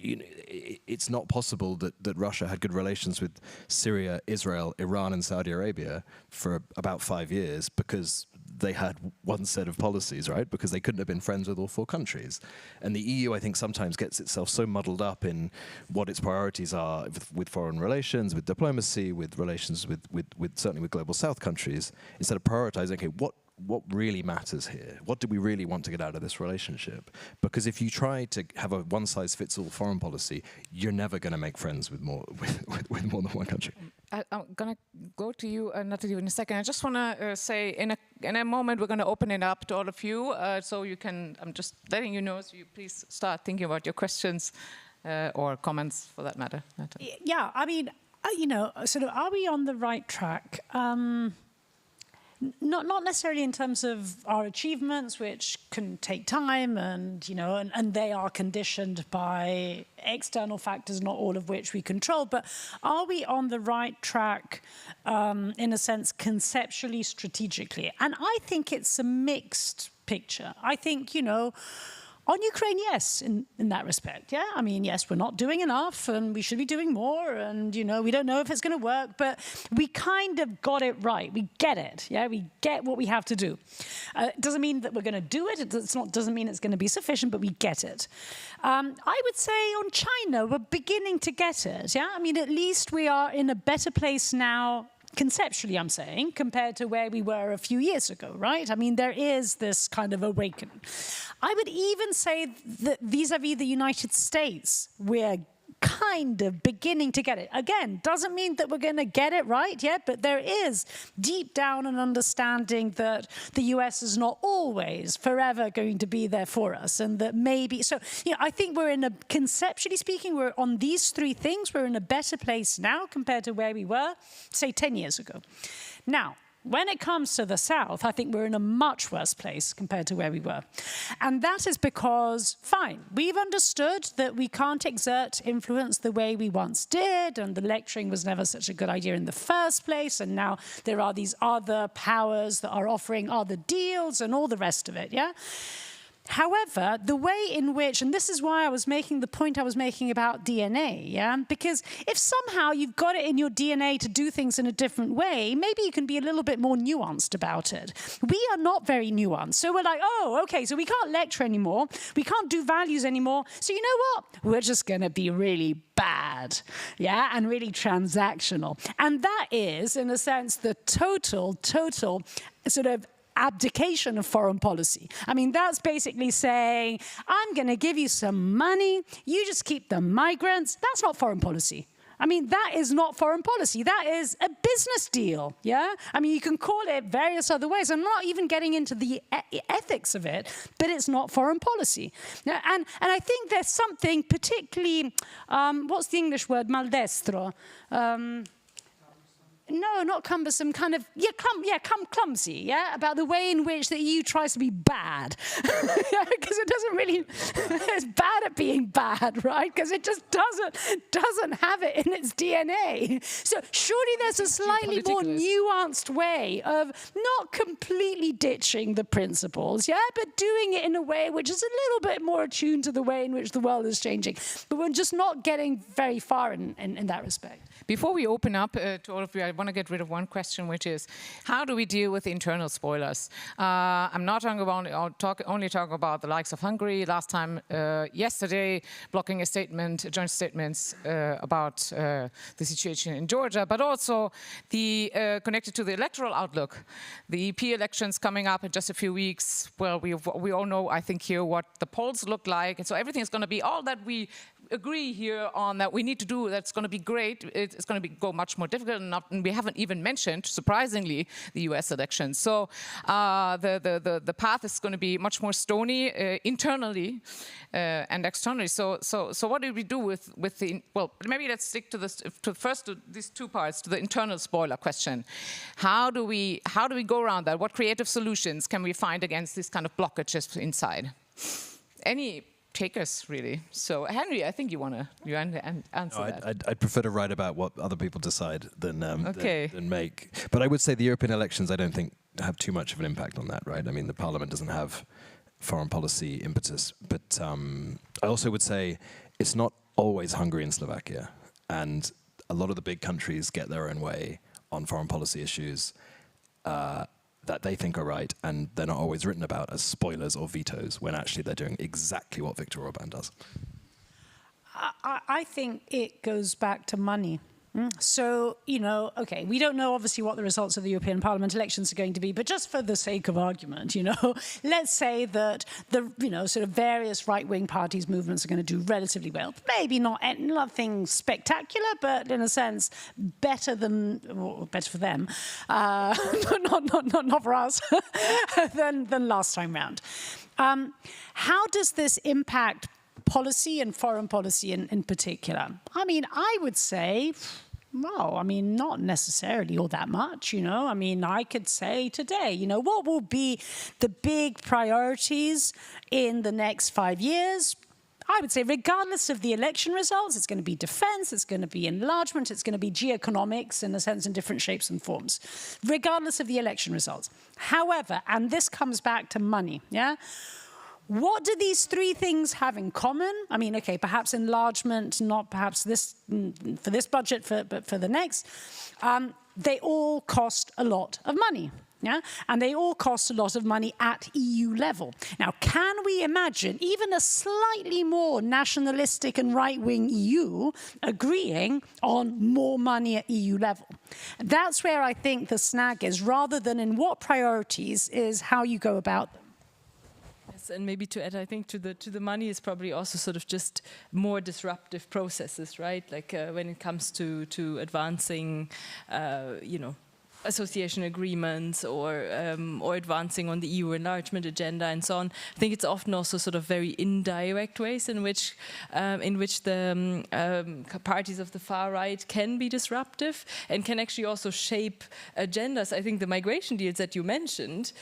it's not possible that Russia had good relations with Syria, Israel, Iran, and Saudi Arabia for about 5 years because they had one set of policies, right? Because they couldn't have been friends with all 4 countries. And the EU, I think, sometimes gets itself so muddled up in what its priorities are with foreign relations, with diplomacy, with relations with certainly with global South countries, instead of prioritizing, okay, what really matters here? What do we really want to get out of this relationship? Because if you try to have a one-size-fits-all foreign policy, you're never going to make friends with more than one country. I'm going to go to you, Nathalie, in a second. I just want to say, in a moment, we're going to open it up to all of you, so you can. I'm just letting you know, so you please start thinking about your questions or comments, for that matter. Yeah, I mean, you know, sort of, are we on the right track? Not necessarily in terms of our achievements, which can take time, and you know, and they are conditioned by external factors, not all of which we control. But are we on the right track, in a sense, conceptually, strategically? And I think it's a mixed picture. I think, you know, on Ukraine, yes, in that respect, yeah. I mean, yes, we're not doing enough, and we should be doing more, and, you know, we don't know if it's going to work, but we kind of got it right. We get it, yeah. We get what we have to do. It doesn't mean that we're going to do it. Doesn't mean it's going to be sufficient, but we get it. I would say on China, we're beginning to get it, yeah. I mean, at least we are in a better place now, conceptually, I'm saying, compared to where we were a few years ago, right? I mean, there is this kind of awakening. I would even say that vis-a-vis the United States, we're kind of beginning to get it. Again, doesn't mean that we're going to get it right yet, but there is deep down an understanding that the US is not always forever going to be there for us, and that maybe, so, you know, I think we're in a, conceptually speaking, we're on these three things, we're in a better place now compared to where we were, say, 10 years ago. Now, when it comes to the South, I think we're in a much worse place compared to where we were. And that is because, fine, we've understood that we can't exert influence the way we once did, and the lecturing was never such a good idea in the first place, and now there are these other powers that are offering other deals and all the rest of it, yeah? However, the way in which, and this is why I was making the point I was making about DNA, yeah? Because if somehow you've got it in your DNA to do things in a different way, maybe you can be a little bit more nuanced about it. We are not very nuanced. So we're like, oh, okay, so we can't lecture anymore. We can't do values anymore. So you know what? We're just going to be really bad, yeah? And really transactional. And that is, in a sense, the total sort of abdication of foreign policy. I mean, that's basically saying, I'm going to give you some money, you just keep the migrants. That's not foreign policy. I mean, that is not foreign policy. That is a business deal, yeah? I mean, you can call it various other ways. I'm not even getting into the ethics of it, but it's not foreign policy. And I think there's something particularly, what's the English word, maldestro? No, not cumbersome, kind of, clumsy, yeah? About the way in which the EU tries to be bad. Because it doesn't really, it's bad at being bad, right? Because it just doesn't have it in its DNA. So surely there's a slightly more nuanced way of not completely ditching the principles, yeah? But doing it in a way which is a little bit more attuned to the way in which the world is changing. But we're just not getting very far in that respect. Before we open up to all of you, I want to get rid of one question, which is, how do we deal with internal spoilers? I'm not talking about, only talking about the likes of Hungary. Last time, yesterday, blocking a statement, joint statements about the situation in Georgia, but also the connected to the electoral outlook. The EP elections coming up in just a few weeks. Well, we all know, I think, here what the polls look like, and so everything is going to be all that we agree here on that we need to do. That's going to be great. It's going to go much more difficult, and we haven't even mentioned, surprisingly, the US elections. So the path is going to be much more stony internally and externally. So what do we do with the, well, maybe let's stick to this, first to these two parts, to the internal spoiler question. How do we go around that? What creative solutions can we find against these kind of blockages inside? Any takers, really? So, Henry, I think you want to answer that. I'd prefer to write about what other people decide than make. But I would say the European elections, I don't think, have too much of an impact on that, right? I mean, the Parliament doesn't have foreign policy impetus. But I also would say it's not always Hungary and Slovakia. And a lot of the big countries get their own way on foreign policy issues that they think are right, and they're not always written about as spoilers or vetoes, when actually they're doing exactly what Viktor Orban does. I think it goes back to money. So, you know, okay, we don't know obviously what the results of the European Parliament elections are going to be, but just for the sake of argument, you know, let's say that the, you know, sort of various right-wing parties, movements are going to do relatively well. Maybe nothing spectacular, but in a sense, better than, or better for them, not for us, than last time round. How does this impact policy and foreign policy in particular? I mean, I would say, well, I mean, not necessarily all that much, you know. I mean, I could say today, you know, what will be the big priorities in the next 5 years? I would say regardless of the election results, it's going to be defense, it's going to be enlargement, it's going to be geoeconomics in a sense in different shapes and forms, regardless of the election results. However, and this comes back to money, yeah? What do these three things have in common? I mean, okay, perhaps enlargement, not perhaps this for this budget, but for the next. They all cost a lot of money, yeah? And they all cost a lot of money at EU level. Now, can we imagine even a slightly more nationalistic and right-wing EU agreeing on more money at EU level? That's where I think the snag is, rather than in what priorities is how you go about them. And maybe to add, I think to the money is probably also sort of just more disruptive processes, right? Like when it comes to advancing, you know, association agreements or advancing on the EU enlargement agenda and so on. I think it's often also sort of very indirect ways in which the parties of the far right can be disruptive and can actually also shape agendas. I think the migration deals that you mentioned,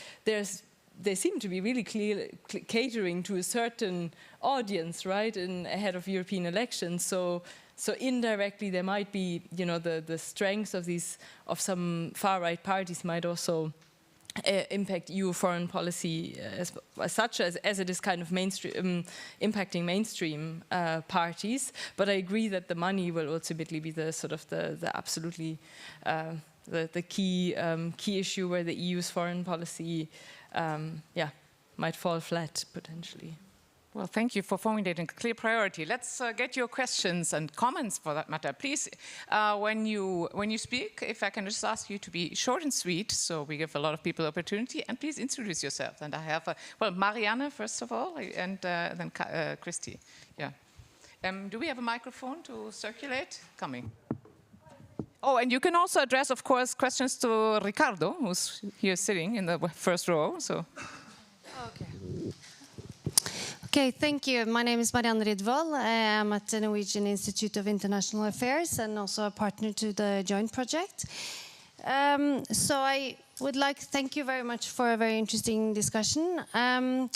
they seem to be really clear catering to a certain audience, right, ahead of European elections. So indirectly, there might be, you know, the strengths of some far-right parties might also impact EU foreign policy as such as it is kind of mainstream, impacting mainstream parties. But I agree that the money will ultimately be the sort of the absolutely the key issue where the EU's foreign policy might fall flat potentially. Well, thank you for formulating a clear priority. Let's get your questions and comments for that matter. Please, when you speak, if I can just ask you to be short and sweet, so we give a lot of people opportunity, and please introduce yourself. And I have, Marianne first of all, and then Christy. Yeah. Do we have a microphone to circulate? Coming. Oh, and you can also address, of course, questions to Riccardo, who's here sitting in the first row. So. Okay. Okay, thank you. My name is Marianne Rydvold. I'm at the Norwegian Institute of International Affairs and also a partner to the joint project. So I would like to thank you very much for a very interesting discussion. I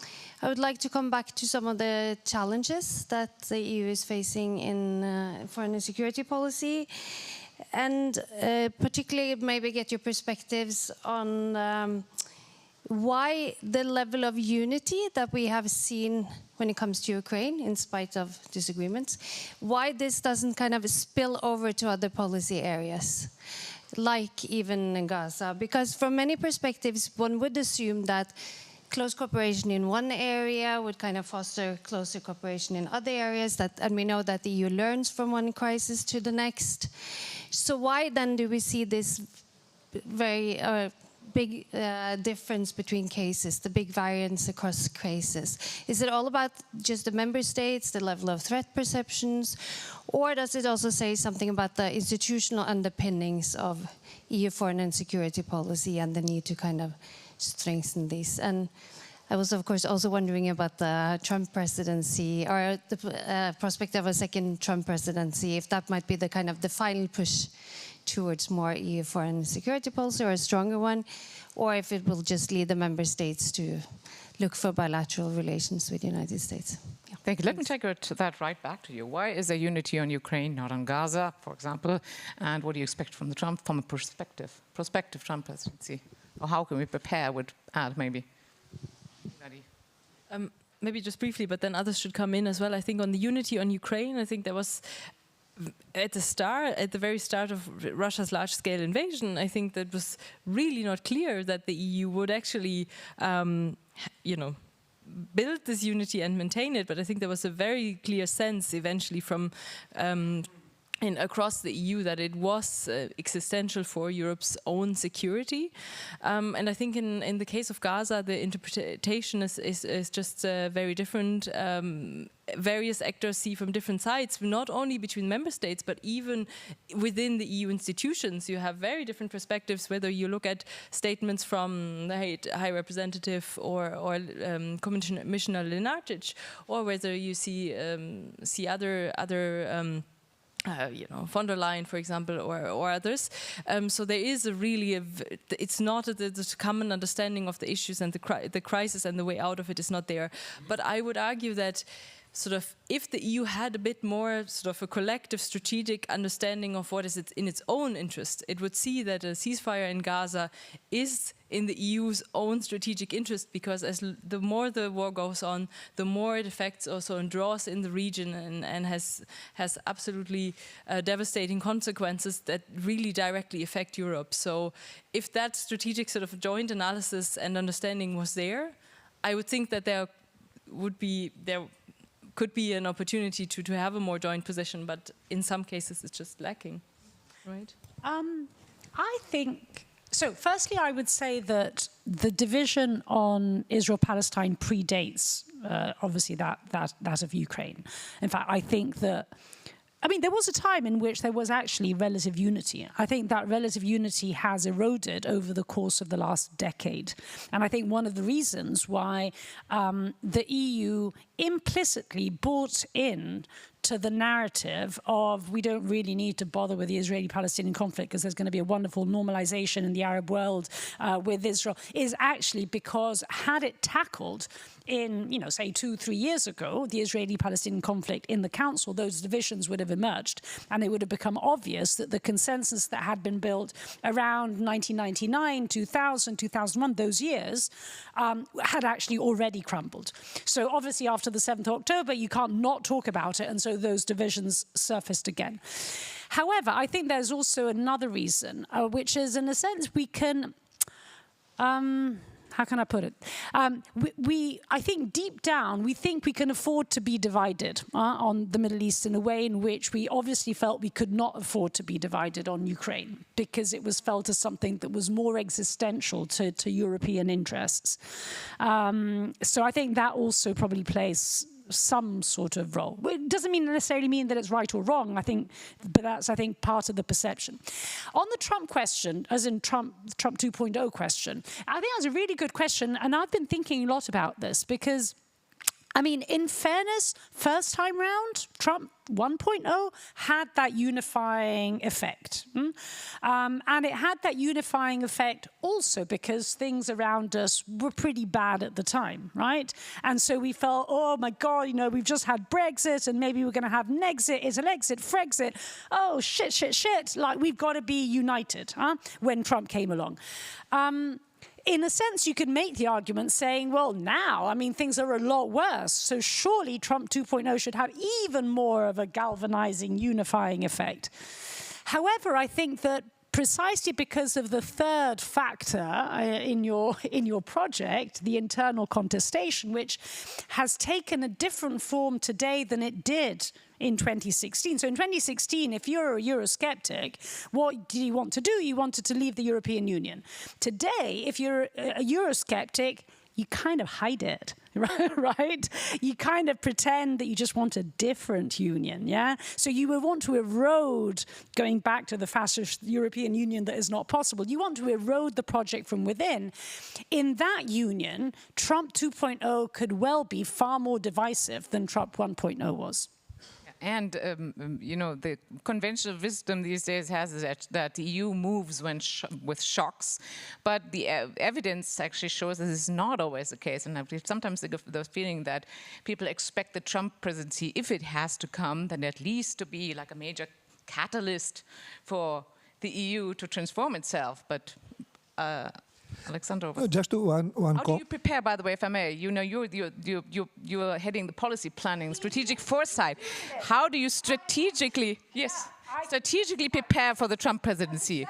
would like to come back to some of the challenges that the EU is facing in foreign and security policy, and particularly maybe get your perspectives on why the level of unity that we have seen when it comes to Ukraine, in spite of disagreements, why this doesn't kind of spill over to other policy areas, like even in Gaza. Because from many perspectives, one would assume that close cooperation in one area would kind of foster closer cooperation in other areas, and we know that the EU learns from one crisis to the next. So why then do we see this very big difference between cases, the big variance across cases? Is it all about just the member states, the level of threat perceptions, or does it also say something about the institutional underpinnings of EU foreign and security policy and the need to kind of strengthen these? And I was, of course, also wondering about the Trump presidency, or the prospect of a second Trump presidency, if that might be the kind of the final push towards more EU foreign and security policy, or a stronger one, or if it will just lead the member states to look for bilateral relations with the United States. Yeah. Thank you. Let me take that right back to you. Why is there unity on Ukraine, not on Gaza, for example? And what do you expect from a prospective Trump presidency? Or how can we prepare? Would add maybe. Maybe just briefly, but then others should come in as well. I think on the unity on Ukraine, I think there was at the very start of Russia's large-scale invasion, I think that was really not clear that the EU would actually, you know, build this unity and maintain it. But I think there was a very clear sense eventually from across the EU that it was existential for Europe's own security. And I think in the case of Gaza, the interpretation is just very different. Various actors see from different sides, not only between member states, but even within the EU institutions. You have very different perspectives, whether you look at statements from the High Representative or Commissioner Lenarčič, or whether you see other von der Leyen, for example, or others. So there is it's not the common understanding of the issues, and the crisis and the way out of it is not there. But I would argue that sort of if the EU had a bit more sort of a collective strategic understanding of what is in its own interest, it would see that a ceasefire in Gaza is in the EU's own strategic interest, because the more the war goes on, the more it affects also and draws in the region and has absolutely devastating consequences that really directly affect Europe. So if that strategic sort of joint analysis and understanding was there, I would think that there could be an opportunity to have a more joint position, but in some cases it's just lacking, right? I think, so firstly I would say that the division on Israel-Palestine predates obviously that of Ukraine. In fact, I think that, I mean, there was a time in which there was actually relative unity. I think that relative unity has eroded over the course of the last decade. And I think one of the reasons why the EU implicitly bought in to the narrative of we don't really need to bother with the Israeli-Palestinian conflict because there's going to be a wonderful normalization in the Arab world with Israel is actually because had it tackled in, say 2-3 years ago, the Israeli-Palestinian conflict in the Council, those divisions would have emerged, and it would have become obvious that the consensus that had been built around 1999, 2000, 2001, those years, had actually already crumbled. So obviously after the 7th of October, you can't not talk about it, and so those divisions surfaced again. However, I think there's also another reason, which is, in a sense, we can... how can I put it? I think deep down, we think we can afford to be divided on the Middle East in a way in which we obviously felt we could not afford to be divided on Ukraine, because it was felt as something that was more existential to European interests. So I think that also probably plays some sort of role. It doesn't necessarily mean that it's right or wrong, but that's, I think, part of the perception. On the Trump question, as in Trump 2.0 question, I think that's a really good question, and I've been thinking a lot about this because, I mean, in fairness, first time round, Trump 1.0 had that unifying effect. And it had that unifying effect also because things around us were pretty bad at the time, right? And so we felt, oh my God, we've just had Brexit and maybe we're going to have Nexit, Isalexit, Frexit. Oh, shit. Like, we've got to be united when Trump came along. In a sense, you could make the argument saying, well, now, I mean, things are a lot worse. So surely Trump 2.0 should have even more of a galvanizing, unifying effect. However, I think that precisely because of the third factor in your project, the internal contestation, which has taken a different form today than it did in 2016. So in 2016, if you're a Eurosceptic, what do you want to do? You wanted to leave the European Union. Today, if you're a Eurosceptic, you kind of hide it, right? You kind of pretend that you just want a different union, yeah? So you would want to erode, going back to the fascist European Union that is not possible, you want to erode the project from within. In that union, Trump 2.0 could well be far more divisive than Trump 1.0 was. And, the conventional wisdom these days has that the EU moves with shocks, but the evidence actually shows that this is not always the case. And I sometimes think of the feeling that people expect the Trump presidency, if it has to come, then at least to be like a major catalyst for the EU to transform itself. But Alexandro, just one how do you prepare, by the way, if I may? You're heading the policy planning, strategic foresight. How do you strategically prepare for the Trump presidency?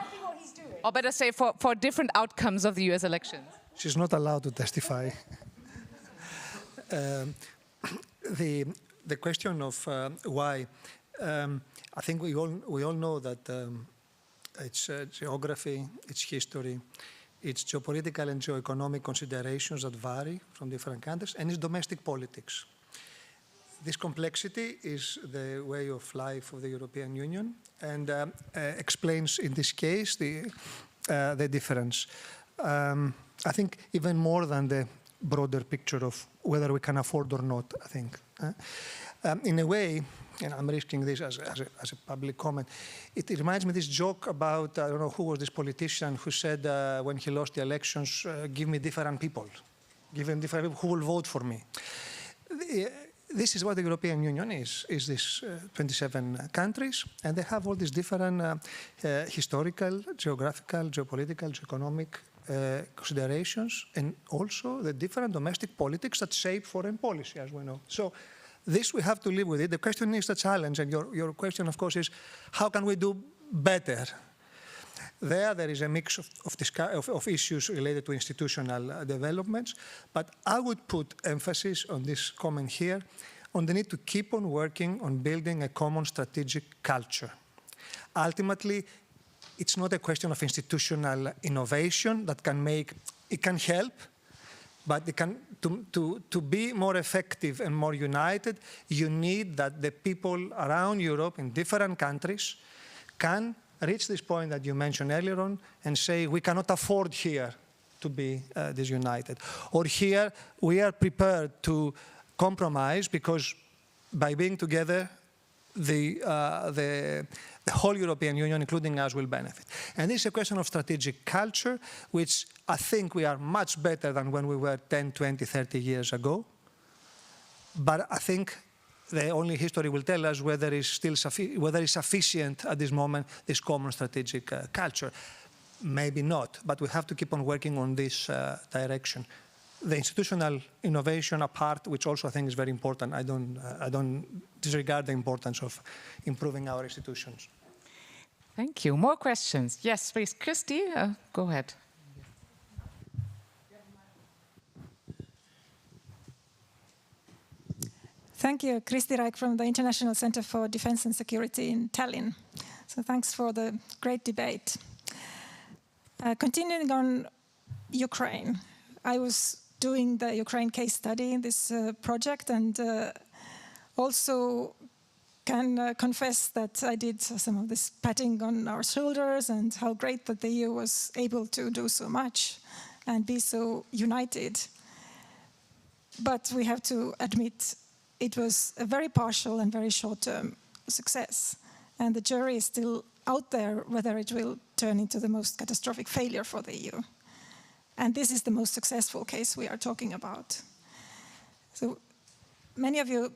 Or better say, for different outcomes of the US elections? She's not allowed to testify. The question of why I think we all know that its geography, its history, its geopolitical and geoeconomic considerations that vary from different countries, and its domestic politics. This complexity is the way of life of the European Union and explains, in this case, the difference. I think even more than the broader picture of whether we can afford or not, I think. In a way, and I'm risking this as a public comment, it reminds me of this joke about, I don't know who was this politician who said when he lost the elections, give me different people, give him different people who will vote for me. This is what the European Union is this 27 countries, and they have all these different historical, geographical, geopolitical, geoeconomic considerations, and also the different domestic politics that shape foreign policy, as we know. So this we have to live with it. The question is the challenge, and your question, of course, is how can we do better? There is a mix of issues related to institutional developments, but I would put emphasis on this comment here, on the need to keep on working on building a common strategic culture. Ultimately, it's not a question of institutional innovation that can make, it can help, but it can, to be more effective and more united, you need that the people around Europe in different countries can reach this point that you mentioned earlier on and say, we cannot afford here to be disunited. Or here, we are prepared to compromise because by being together, the whole European Union, including us, will benefit. And this is a question of strategic culture, which I think we are much better than when we were 10, 20, 30 years ago. But I think the only history will tell us whether it's still sufficient at this moment, this common strategic culture. Maybe not, but we have to keep on working on this direction. The institutional innovation apart, which also I think is very important, I don't disregard the importance of improving our institutions. Thank you. More questions? Yes, please. Christy, go ahead. Thank you. Christy Reich from the International Center for Defense and Security in Tallinn. So thanks for the great debate. Continuing on Ukraine, I was doing the Ukraine case study in this project, and also can confess that I did some of this patting on our shoulders and how great that the EU was able to do so much and be so united. But we have to admit it was a very partial and very short-term success. And the jury is still out there whether it will turn into the most catastrophic failure for the EU. And this is the most successful case we are talking about. So many of you,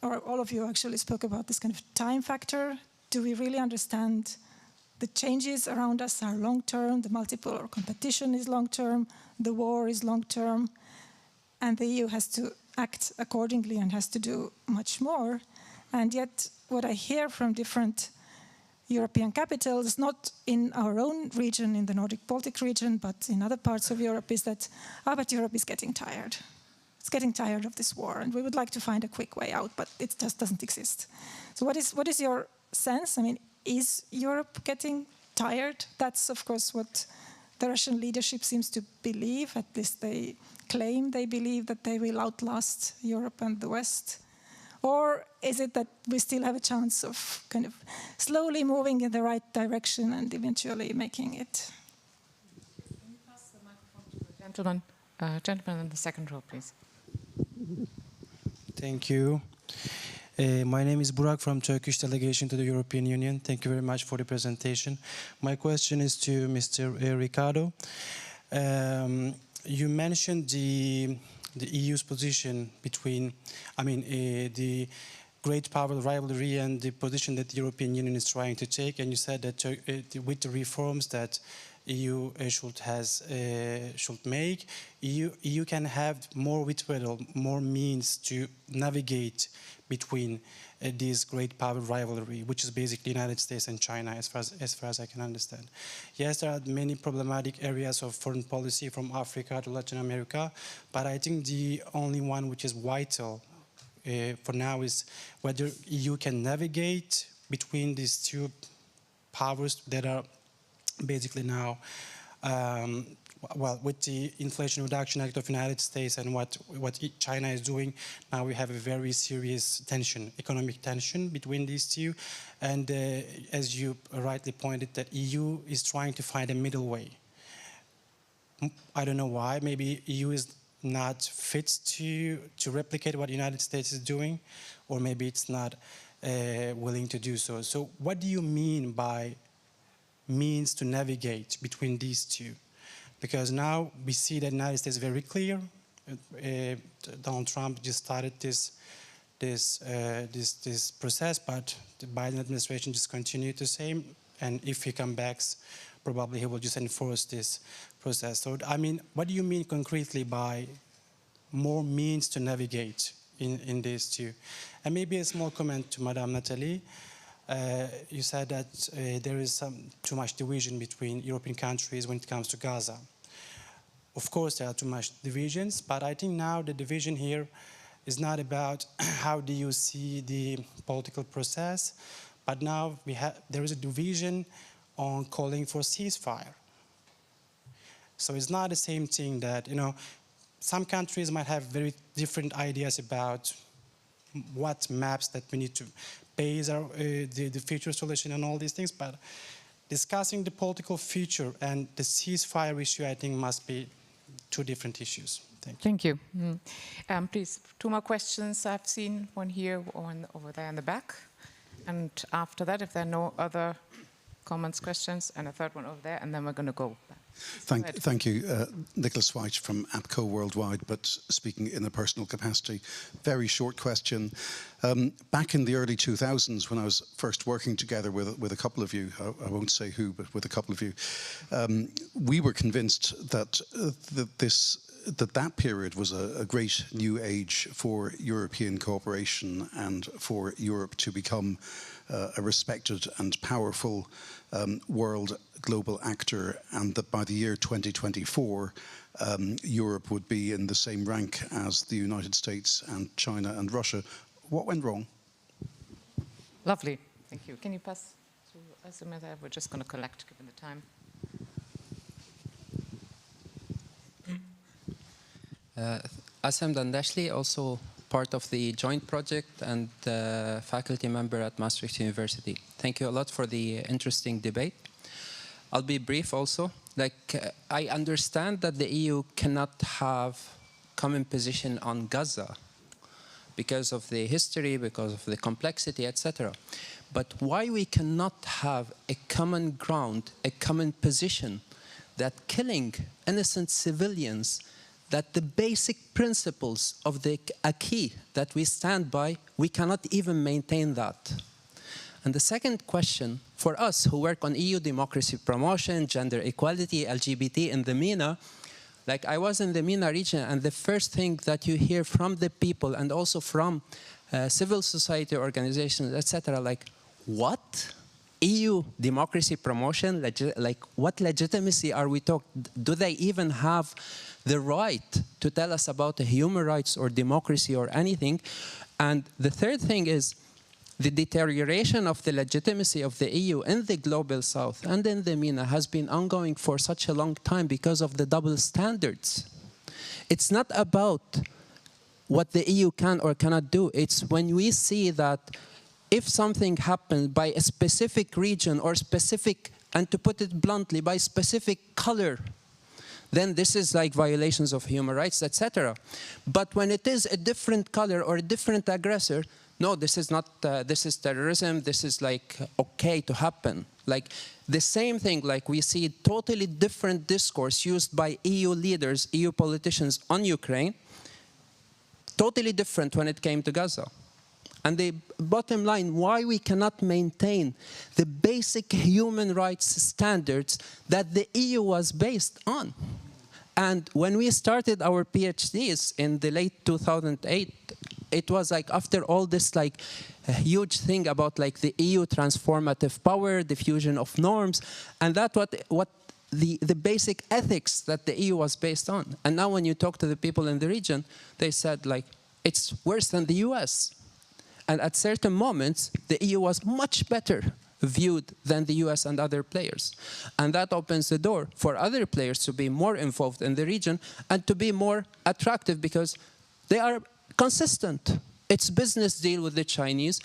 or all of you actually spoke about this kind of time factor. Do we really understand the changes around us are long-term, the multipolar competition is long-term, the war is long-term, and the EU has to act accordingly and has to do much more. And yet what I hear from different European capitals, not in our own region, in the Nordic Baltic region, but in other parts of Europe, is that, but Europe is getting tired. It's getting tired of this war, and we would like to find a quick way out, but it just doesn't exist. So what is your sense? I mean, is Europe getting tired? That's, of course, what the Russian leadership seems to believe. At least they claim they believe that they will outlast Europe and the West. Or is it that we still have a chance of kind of slowly moving in the right direction and eventually making it? Can you pass the microphone to the gentleman? Gentleman in the second row, please. Thank you. My name is Burak from Turkish delegation to the European Union. Thank you very much for the presentation. My question is to Mr. Riccardo. You mentioned the EU's position between, the great power rivalry and the position that the European Union is trying to take, and you said that with the reforms that EU should make, EU can have more withdrawal, more means to navigate between this great power rivalry, which is basically United States and China, as far as I can understand. Yes, there are many problematic areas of foreign policy from Africa to Latin America, but I think the only one which is vital for now is whether EU can navigate between these two powers that are basically now, well, with the Inflation Reduction Act of the United States and what China is doing, now we have a very serious tension, economic tension between these two. And as you rightly pointed, that EU is trying to find a middle way. I don't know why. Maybe EU is not fit to replicate what the United States is doing, or maybe it's not willing to do so. So what do you mean by means to navigate between these two? Because now we see that the United States is very clear. Donald Trump just started this process, but the Biden administration just continued the same. And if he comes back, probably he will just enforce this process. So, I mean, what do you mean concretely by more means to navigate in these two? And maybe a small comment to Madame Nathalie. You said that there is too much division between European countries when it comes to Gaza. Of course, there are too much divisions, but I think now the division here is not about how do you see the political process, but now there is a division on calling for ceasefire. So it's not the same thing that, you know, some countries might have very different ideas about what maps that we need to base our, the future solution and all these things, but discussing the political future and the ceasefire issue, I think, must be two different issues. Thank you. Thank you. Please, two more questions. I've seen one here, one over there in the back. And after that, if there are no other comments, questions, and a third one over there, and then we're going to go back. Thank you. Nicholas Weich from APCO Worldwide, but speaking in a personal capacity. Very short question. Back in the early 2000s, when I was first working together with a couple of you, I won't say who, but with a couple of you, we were convinced that that period was a great new age for European cooperation and for Europe to become a respected and powerful world global actor, and that by the year 2024, Europe would be in the same rank as the United States and China and Russia. What went wrong? Lovely. Thank you. Can you pass to Asuma there? We're just going to collect, given the time. Asem Dandashli, also part of the joint project and faculty member at Maastricht University. Thank you a lot for the interesting debate. I'll be brief also. I understand that the EU cannot have common position on Gaza because of the history, because of the complexity, etc. But why we cannot have a common ground, a common position that killing innocent civilians, that the basic principles of the acquis that we stand by, we cannot even maintain that. And the second question, for us who work on EU democracy promotion, gender equality, LGBT in the MENA, like I was in the MENA region, and the first thing that you hear from the people and also from civil society organizations, etc., like, what? EU democracy promotion? Like, what legitimacy are we talking? Do they even have the right to tell us about human rights or democracy or anything? And the third thing is the deterioration of the legitimacy of the EU in the global south and in the MENA has been ongoing for such a long time because of the double standards. It's not about what the EU can or cannot do. It's when we see that if something happens by a specific region or specific, and to put it bluntly, by specific color, then this is like violations of human rights, etc. But when it is a different color or a different aggressor, no, this is not, this is terrorism, this is like okay to happen. Like the same thing, like we see totally different discourse used by EU leaders, EU politicians on Ukraine, totally different when it came to Gaza. And the bottom line, why we cannot maintain the basic human rights standards that the EU was based on. And when we started our PhDs in the late 2008, it was like after all this like a huge thing about like the EU transformative power, the fusion of norms, and that's what the basic ethics that the EU was based on. And now when you talk to the people in the region, they said like, it's worse than the US. And at certain moments, the EU was much better viewed than the US and other players. And that opens the door for other players to be more involved in the region and to be more attractive because they are consistent. It's business deal with the Chinese.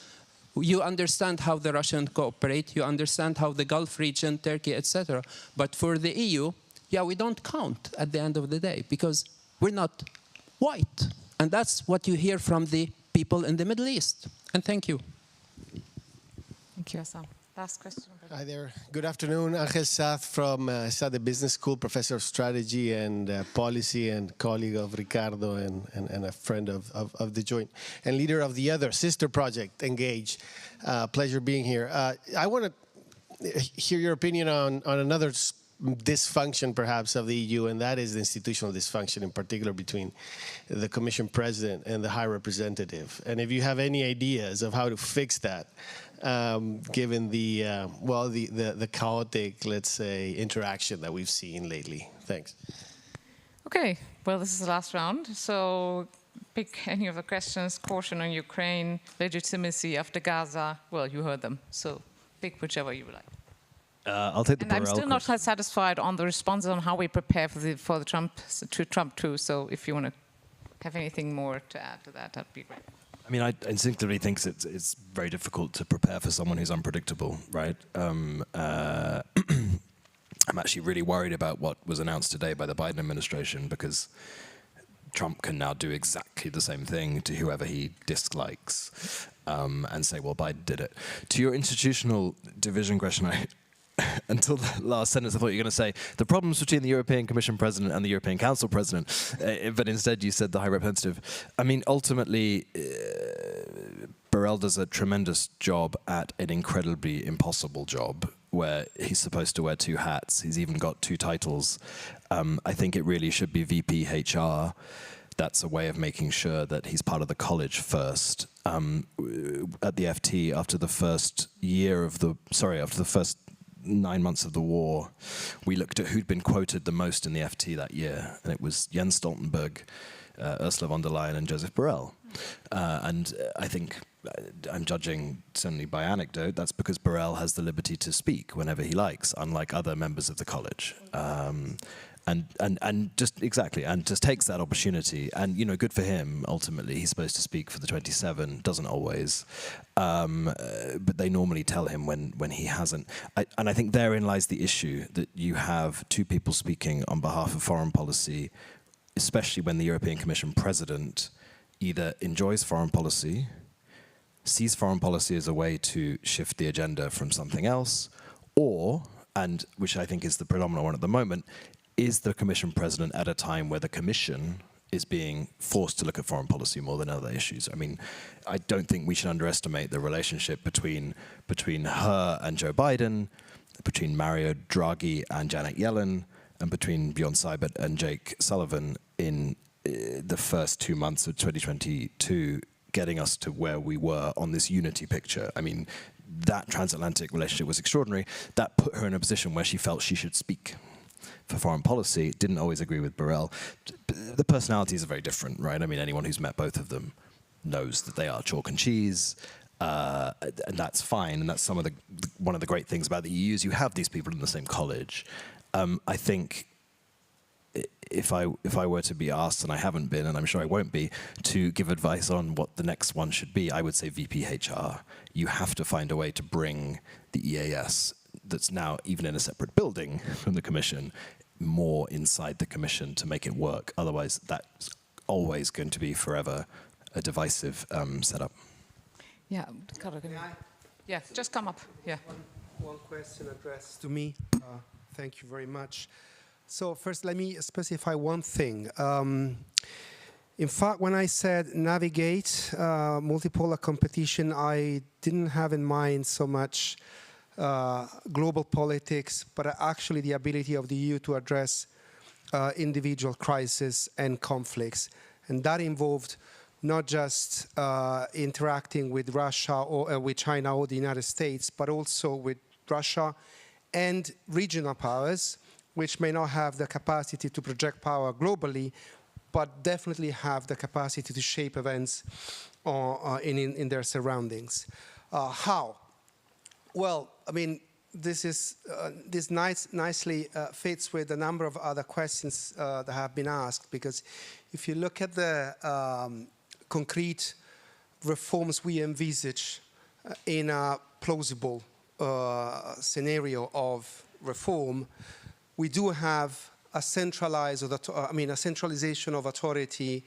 You understand how the Russians cooperate. You understand how the Gulf region, Turkey, etc. But for the EU, yeah, we don't count at the end of the day because we're not white. And that's what you hear from the people in the Middle East. And thank you. Thank you, Assam. Last question. Hi there. Good afternoon. Angel Sath from Sade Business School, professor of strategy and policy and colleague of Riccardo and a friend of the joint and leader of the other sister project, Engage. Pleasure being here. I want to hear your opinion on another dysfunction perhaps of the EU, and that is the institutional dysfunction, in particular between the Commission President and the High Representative. And if you have any ideas of how to fix that, given the chaotic, let's say, interaction that we've seen lately. Thanks. Okay, well, this is the last round. So pick any of the questions: caution on Ukraine, legitimacy after Gaza. Well, you heard them, so pick whichever you would like. I'll take the And I'm still not quite satisfied on the response on how we prepare for the Trump too. So if you want to have anything more to add to that, that'd be great. I mean, I instinctively think it's very difficult to prepare for someone who's unpredictable, right? I'm actually really worried about what was announced today by the Biden administration because Trump can now do exactly the same thing to whoever he dislikes and say, well, Biden did it. To your institutional division question, until the last sentence, I thought you were going to say the problems between the European Commission President and the European Council President, but instead you said the High Representative. I mean, ultimately, Borrell does a tremendous job at an incredibly impossible job where he's supposed to wear two hats. He's even got two titles. I think it really should be VP HR. That's a way of making sure that he's part of the college first. At the FT, after the first 9 months of the war, we looked at who'd been quoted the most in the FT that year, and it was Jens Stoltenberg, Ursula von der Leyen, and Joseph Borrell. And I think, I'm judging certainly by anecdote, that's because Borrell has the liberty to speak whenever he likes, unlike other members of the college. And just exactly, and just takes that opportunity, and good for him. Ultimately, he's supposed to speak for the 27, doesn't always, but they normally tell him when he hasn't. And I think therein lies the issue, that you have two people speaking on behalf of foreign policy, especially when the European Commission President either enjoys foreign policy, sees foreign policy as a way to shift the agenda from something else, or, and which I think is the predominant one at the moment, is the Commission President at a time where the Commission is being forced to look at foreign policy more than other issues. I mean, I don't think we should underestimate the relationship between her and Joe Biden, between Mario Draghi and Janet Yellen, and between Bjorn Seibert and Jake Sullivan in the first 2 months of 2022, getting us to where we were on this unity picture. I mean, that transatlantic relationship was extraordinary. That put her in a position where she felt she should speak for foreign policy, didn't always agree with Borrell. The personalities are very different, right? I mean, anyone who's met both of them knows that they are chalk and cheese, and that's fine. And that's one of the great things about the EU is you have these people in the same college. I think if I were to be asked, and I haven't been, and I'm sure I won't be, to give advice on what the next one should be, I would say VP HR. You have to find a way to bring the EAS, that's now even in a separate building from the Commission, more inside the Commission to make it work. Otherwise, that's always going to be forever a divisive setup. Yeah, yeah, just come up. Yeah. One question addressed to me. Thank you very much. So first, let me specify one thing. In fact, when I said navigate multipolar competition, I didn't have in mind so much global politics, but actually the ability of the EU to address individual crises and conflicts. And that involved not just interacting with Russia or with China or the United States, but also with Russia and regional powers, which may not have the capacity to project power globally, but definitely have the capacity to shape events in their surroundings. How? Well, I mean, this nicely fits with a number of other questions that have been asked, because if you look at the concrete reforms we envisage in a plausible scenario of reform, we do have a centralization of authority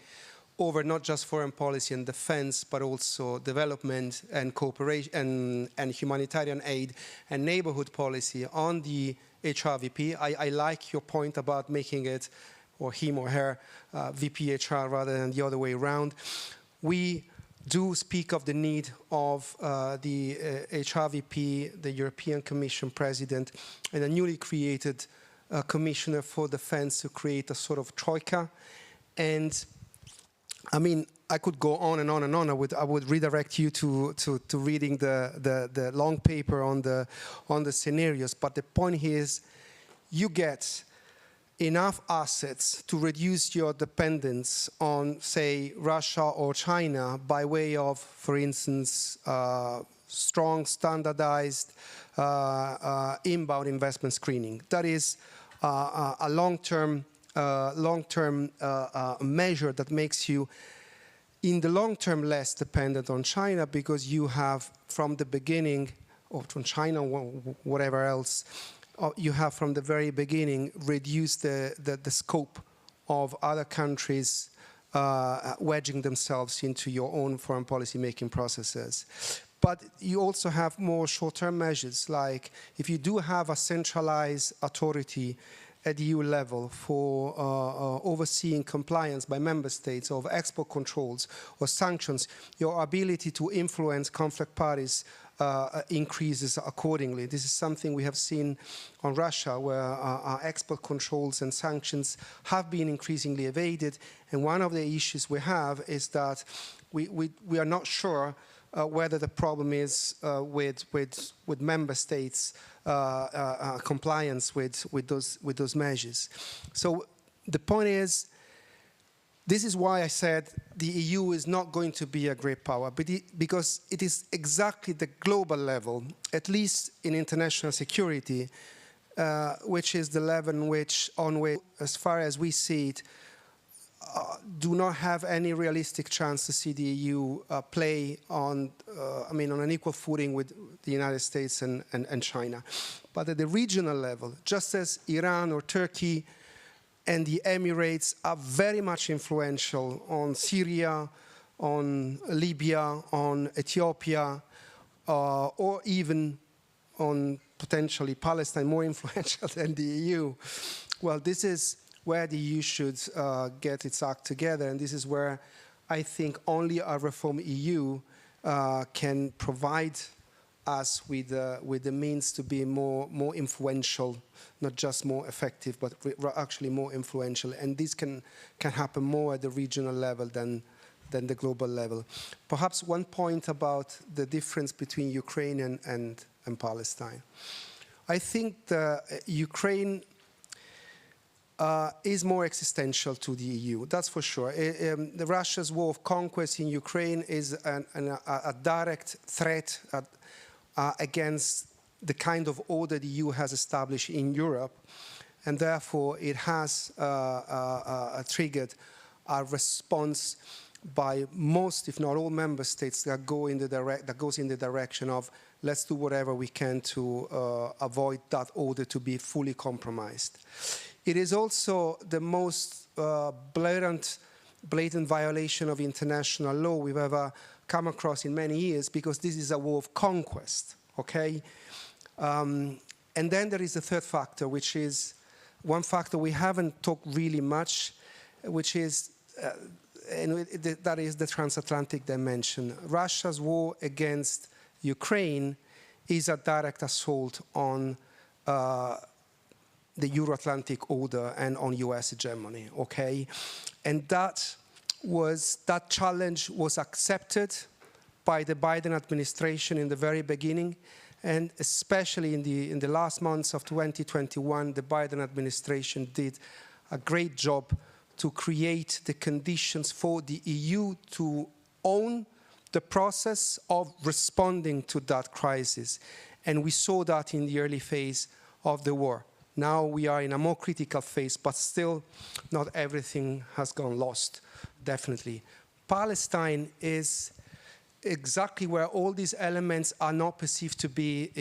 over not just foreign policy and defense, but also development and cooperation and humanitarian aid and neighborhood policy on the HRVP. I like your point about making it, or him or her, VPHR rather than the other way around. We do speak of the need of the HRVP, the European Commission President, and a newly created Commissioner for Defense to create a sort of troika. And I mean, I could go on and on and on. I would redirect you to reading the long paper on the scenarios. But the point here is, you get enough assets to reduce your dependence on, say, Russia or China by way of, for instance, strong, standardized inbound investment screening. That is a long-term measure that makes you, in the long term, less dependent on China, because you have from the beginning, or from China or whatever else, you have from the very beginning reduced the scope of other countries wedging themselves into your own foreign policy making processes. But you also have more short-term measures, like if you do have a centralized authority at EU level for overseeing compliance by member states of export controls or sanctions, your ability to influence conflict parties increases accordingly. This is something we have seen on Russia, where our export controls and sanctions have been increasingly evaded. And one of the issues we have is that we are not sure whether the problem is with member states' compliance with those measures. So the point is, this is why I said the EU is not going to be a great power, because it is exactly the global level, at least in international security, which is the level in which, as far as we see it, do not have any realistic chance to see the EU play on an equal footing with the United States and China. But at the regional level, just as Iran or Turkey and the Emirates are very much influential on Syria, on Libya, on Ethiopia, or even on potentially Palestine, more influential than the EU. Well, this is where the EU should get its act together, and this is where I think only a reformed EU can provide us with the means to be more influential, not just more effective, but actually more influential. And this can happen more at the regional level than the global level. Perhaps one point about the difference between Ukraine and Palestine. I think the Ukraine is more existential to the EU, that's for sure. The Russia's war of conquest in Ukraine is a direct threat against the kind of order the EU has established in Europe, and therefore it has triggered a response by most, if not all, member states that goes in the direction of let's do whatever we can to avoid that order to be fully compromised. It is also the most blatant violation of international law we've ever come across in many years, because this is a war of conquest, okay? And then there is the third factor, which is one factor we haven't talked really much, which is, that is the transatlantic dimension. Russia's war against Ukraine is a direct assault on the Euro-Atlantic order and on US hegemony, okay? And that challenge was accepted by the Biden administration in the very beginning, and especially in the last months of 2021, the Biden administration did a great job to create the conditions for the EU to own the process of responding to that crisis. And we saw that in the early phase of the war. Now we are in a more critical phase, but still not everything has gone lost, definitely. Palestine is exactly where all these elements are not perceived to be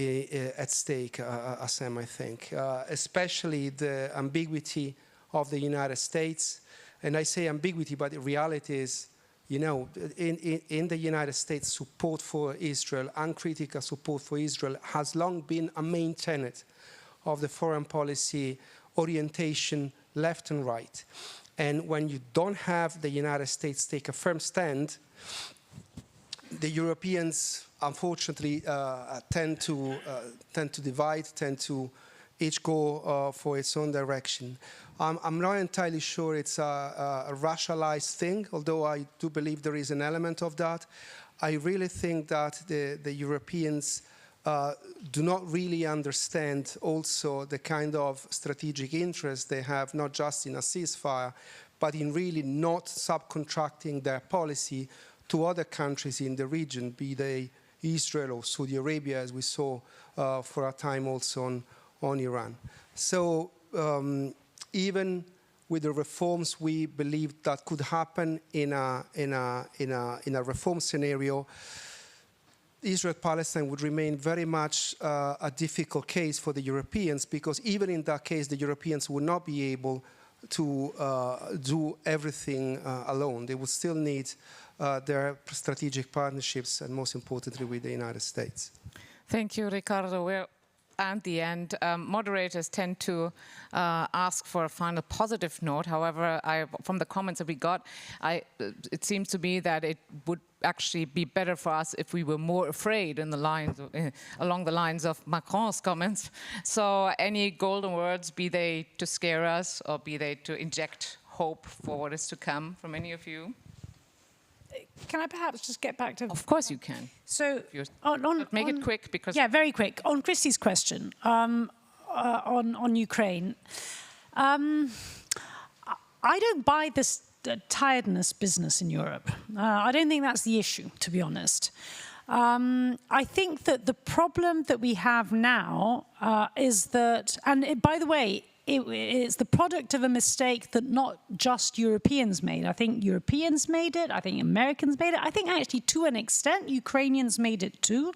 at stake, Assem, I think, especially the ambiguity of the United States. And I say ambiguity, but the reality is, you know, in the United States, support for Israel, uncritical support for Israel, has long been a main tenet of the foreign policy orientation, left and right. And when you don't have the United States take a firm stand, the Europeans, unfortunately, tend to divide, tend to each go for its own direction. I'm not entirely sure it's a racialized thing, although I do believe there is an element of that. I really think that the Europeans do not really understand also the kind of strategic interest they have, not just in a ceasefire, but in really not subcontracting their policy to other countries in the region, be they Israel or Saudi Arabia, as we saw for a time also on Iran. So even with the reforms we believe that could happen in a reform scenario, Israel-Palestine would remain very much a difficult case for the Europeans, because even in that case, the Europeans would not be able to do everything alone. They would still need their strategic partnerships, and most importantly with the United States. Thank you, Riccardo. We're at the end. Moderators tend to ask for a final positive note. However, from the comments that we got, it seems to me that it would actually be better for us if we were more afraid in the lines along the lines of Macron's comments. So any golden words, be they to scare us or be they to inject hope for what is to come from any of you? Can I perhaps just get back to... Of course you can. So, make it quick, because... Yeah, very quick. On Christy's question, on Ukraine, I don't buy this tiredness business in Europe. I don't think that's the issue, to be honest. I think that the problem that we have now is that, and by the way, it's the product of a mistake that not just Europeans made. I think Europeans made it. I think Americans made it. I think actually to an extent Ukrainians made it too,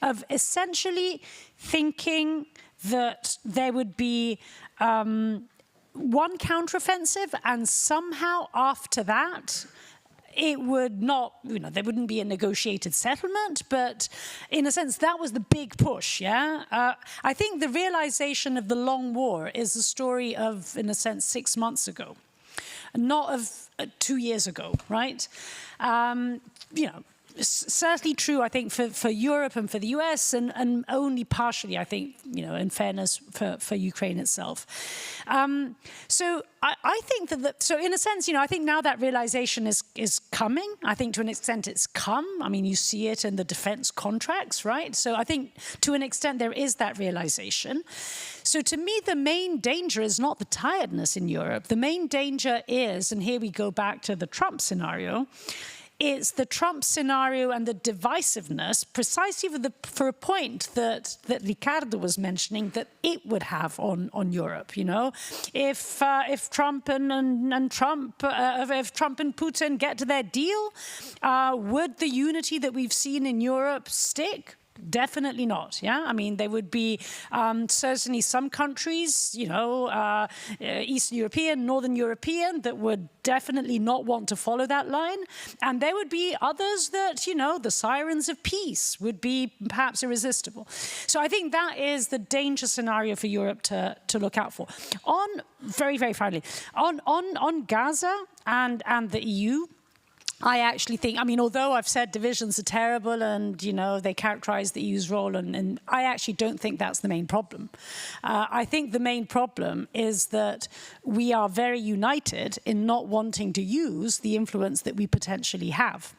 of essentially thinking that there would be one counteroffensive and somehow after that it would not, there wouldn't be a negotiated settlement, but in a sense, that was the big push, yeah? I think the realization of the long war is a story of, in a sense, 6 months ago, not of 2 years ago, right? Certainly true, I think, for Europe and for the US, and only partially, I think, in fairness, for Ukraine itself. So I think that, so in a sense, I think now that realization is coming. I think to an extent it's come. I mean, you see it in the defense contracts, right? So I think to an extent there is that realization. So to me, the main danger is not the tiredness in Europe. The main danger is, and here we go back to the Trump scenario, it's the Trump scenario and the divisiveness, precisely for a point that Riccardo was mentioning, that it would have on Europe. If Trump and Putin get to their deal, would the unity that we've seen in Europe stick? Definitely not, yeah? I mean, there would be certainly some countries, Eastern European, Northern European, that would definitely not want to follow that line. And there would be others that, the sirens of peace would be perhaps irresistible. So I think that is the danger scenario for Europe to look out for. Very, very finally, on Gaza and the EU, I actually think, although I've said divisions are terrible and, they characterize the EU's role, and I actually don't think that's the main problem. I think the main problem is that we are very united in not wanting to use the influence that we potentially have.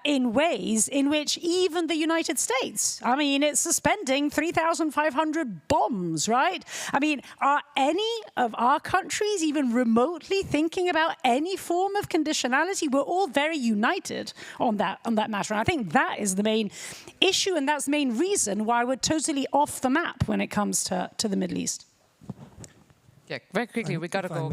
in ways in which even the United States, I mean, it's suspending 3,500 bombs, right? I mean, are any of our countries even remotely thinking about any form of conditionality? We're all very united on that matter. And I think that is the main issue, and that's the main reason why we're totally off the map when it comes to the Middle East. Yeah, very quickly, we got to go.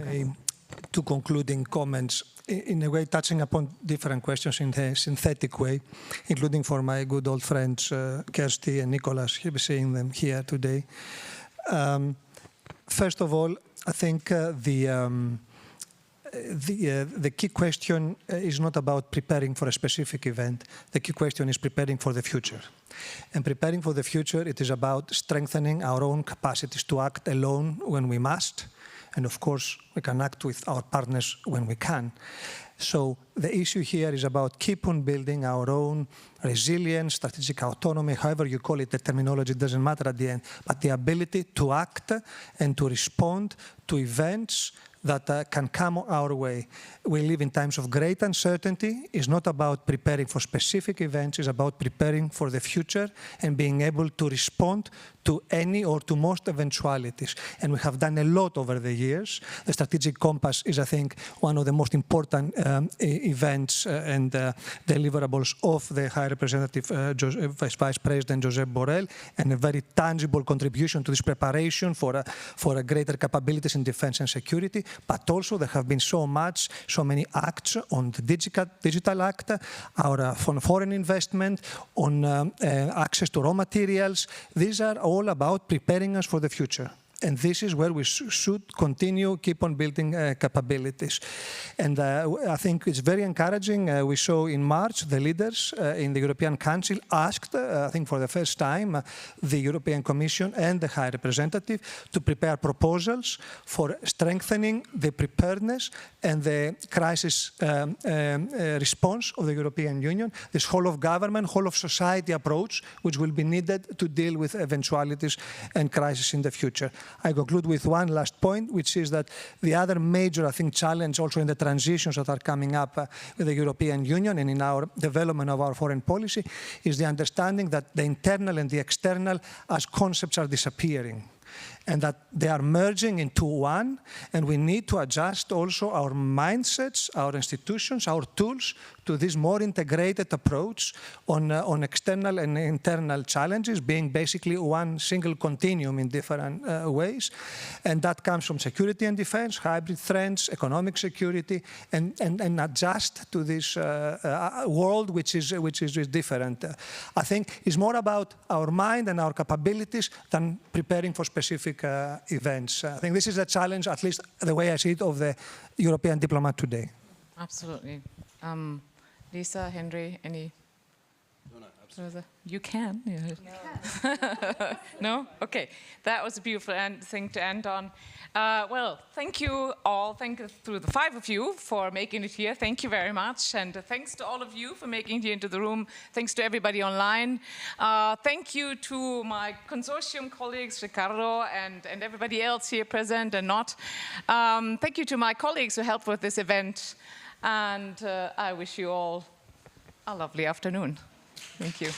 Two concluding comments, in a way touching upon different questions in a synthetic way, including for my good old friends Kirsty and Nicholas, seeing them here today. First of all, I think the key question is not about preparing for a specific event. The key question is preparing for the future. And preparing for the future, it is about strengthening our own capacities to act alone when we must. And of course, we can act with our partners when we can. So the issue here is about keep on building our own resilience, strategic autonomy, however you call it, the terminology doesn't matter at the end, but the ability to act and to respond to events that can come our way. We live in times of great uncertainty. It's not about preparing for specific events, it's about preparing for the future and being able to respond to any or to most eventualities. And we have done a lot over the years. The strategic compass is, I think, one of the most important events and deliverables of the High Representative Vice President Josep Borrell, and a very tangible contribution to this preparation for a greater capabilities in defense and security. But also there have been so many acts on the digital act, our foreign investment, on access to raw materials. These are all about preparing us for the future. And this is where we should continue, keep on building capabilities. And I think it's very encouraging. We saw in March the leaders in the European Council asked, I think for the first time, the European Commission and the High Representative to prepare proposals for strengthening the preparedness and the crisis response of the European Union, this whole of government, whole of society approach, which will be needed to deal with eventualities and crises in the future. I conclude with one last point, which is that the other major, I think, challenge also in the transitions that are coming up with the European Union and in our development of our foreign policy is the understanding that the internal and the external as concepts are disappearing, and that they are merging into one, and we need to adjust also our mindsets, our institutions, our tools to this more integrated approach on external and internal challenges, being basically one single continuum in different ways. And that comes from security and defense, hybrid threats, economic security, and adjust to this world which is different. I think it's more about our mind and our capabilities than preparing for specific events. I think this is a challenge, at least the way I see it, of the European diplomat today. Absolutely. Lisa, Henry, any? No, absolutely. You can. Yeah. No? Okay. That was a beautiful thing to end on. Well, thank you all. Thank you to the 5 of you for making it here. Thank you very much. And thanks to all of you for making it into the room. Thanks to everybody online. Thank you to my consortium colleagues, Riccardo, and everybody else here present and not. Thank you to my colleagues who helped with this event. And I wish you all a lovely afternoon. Thank you.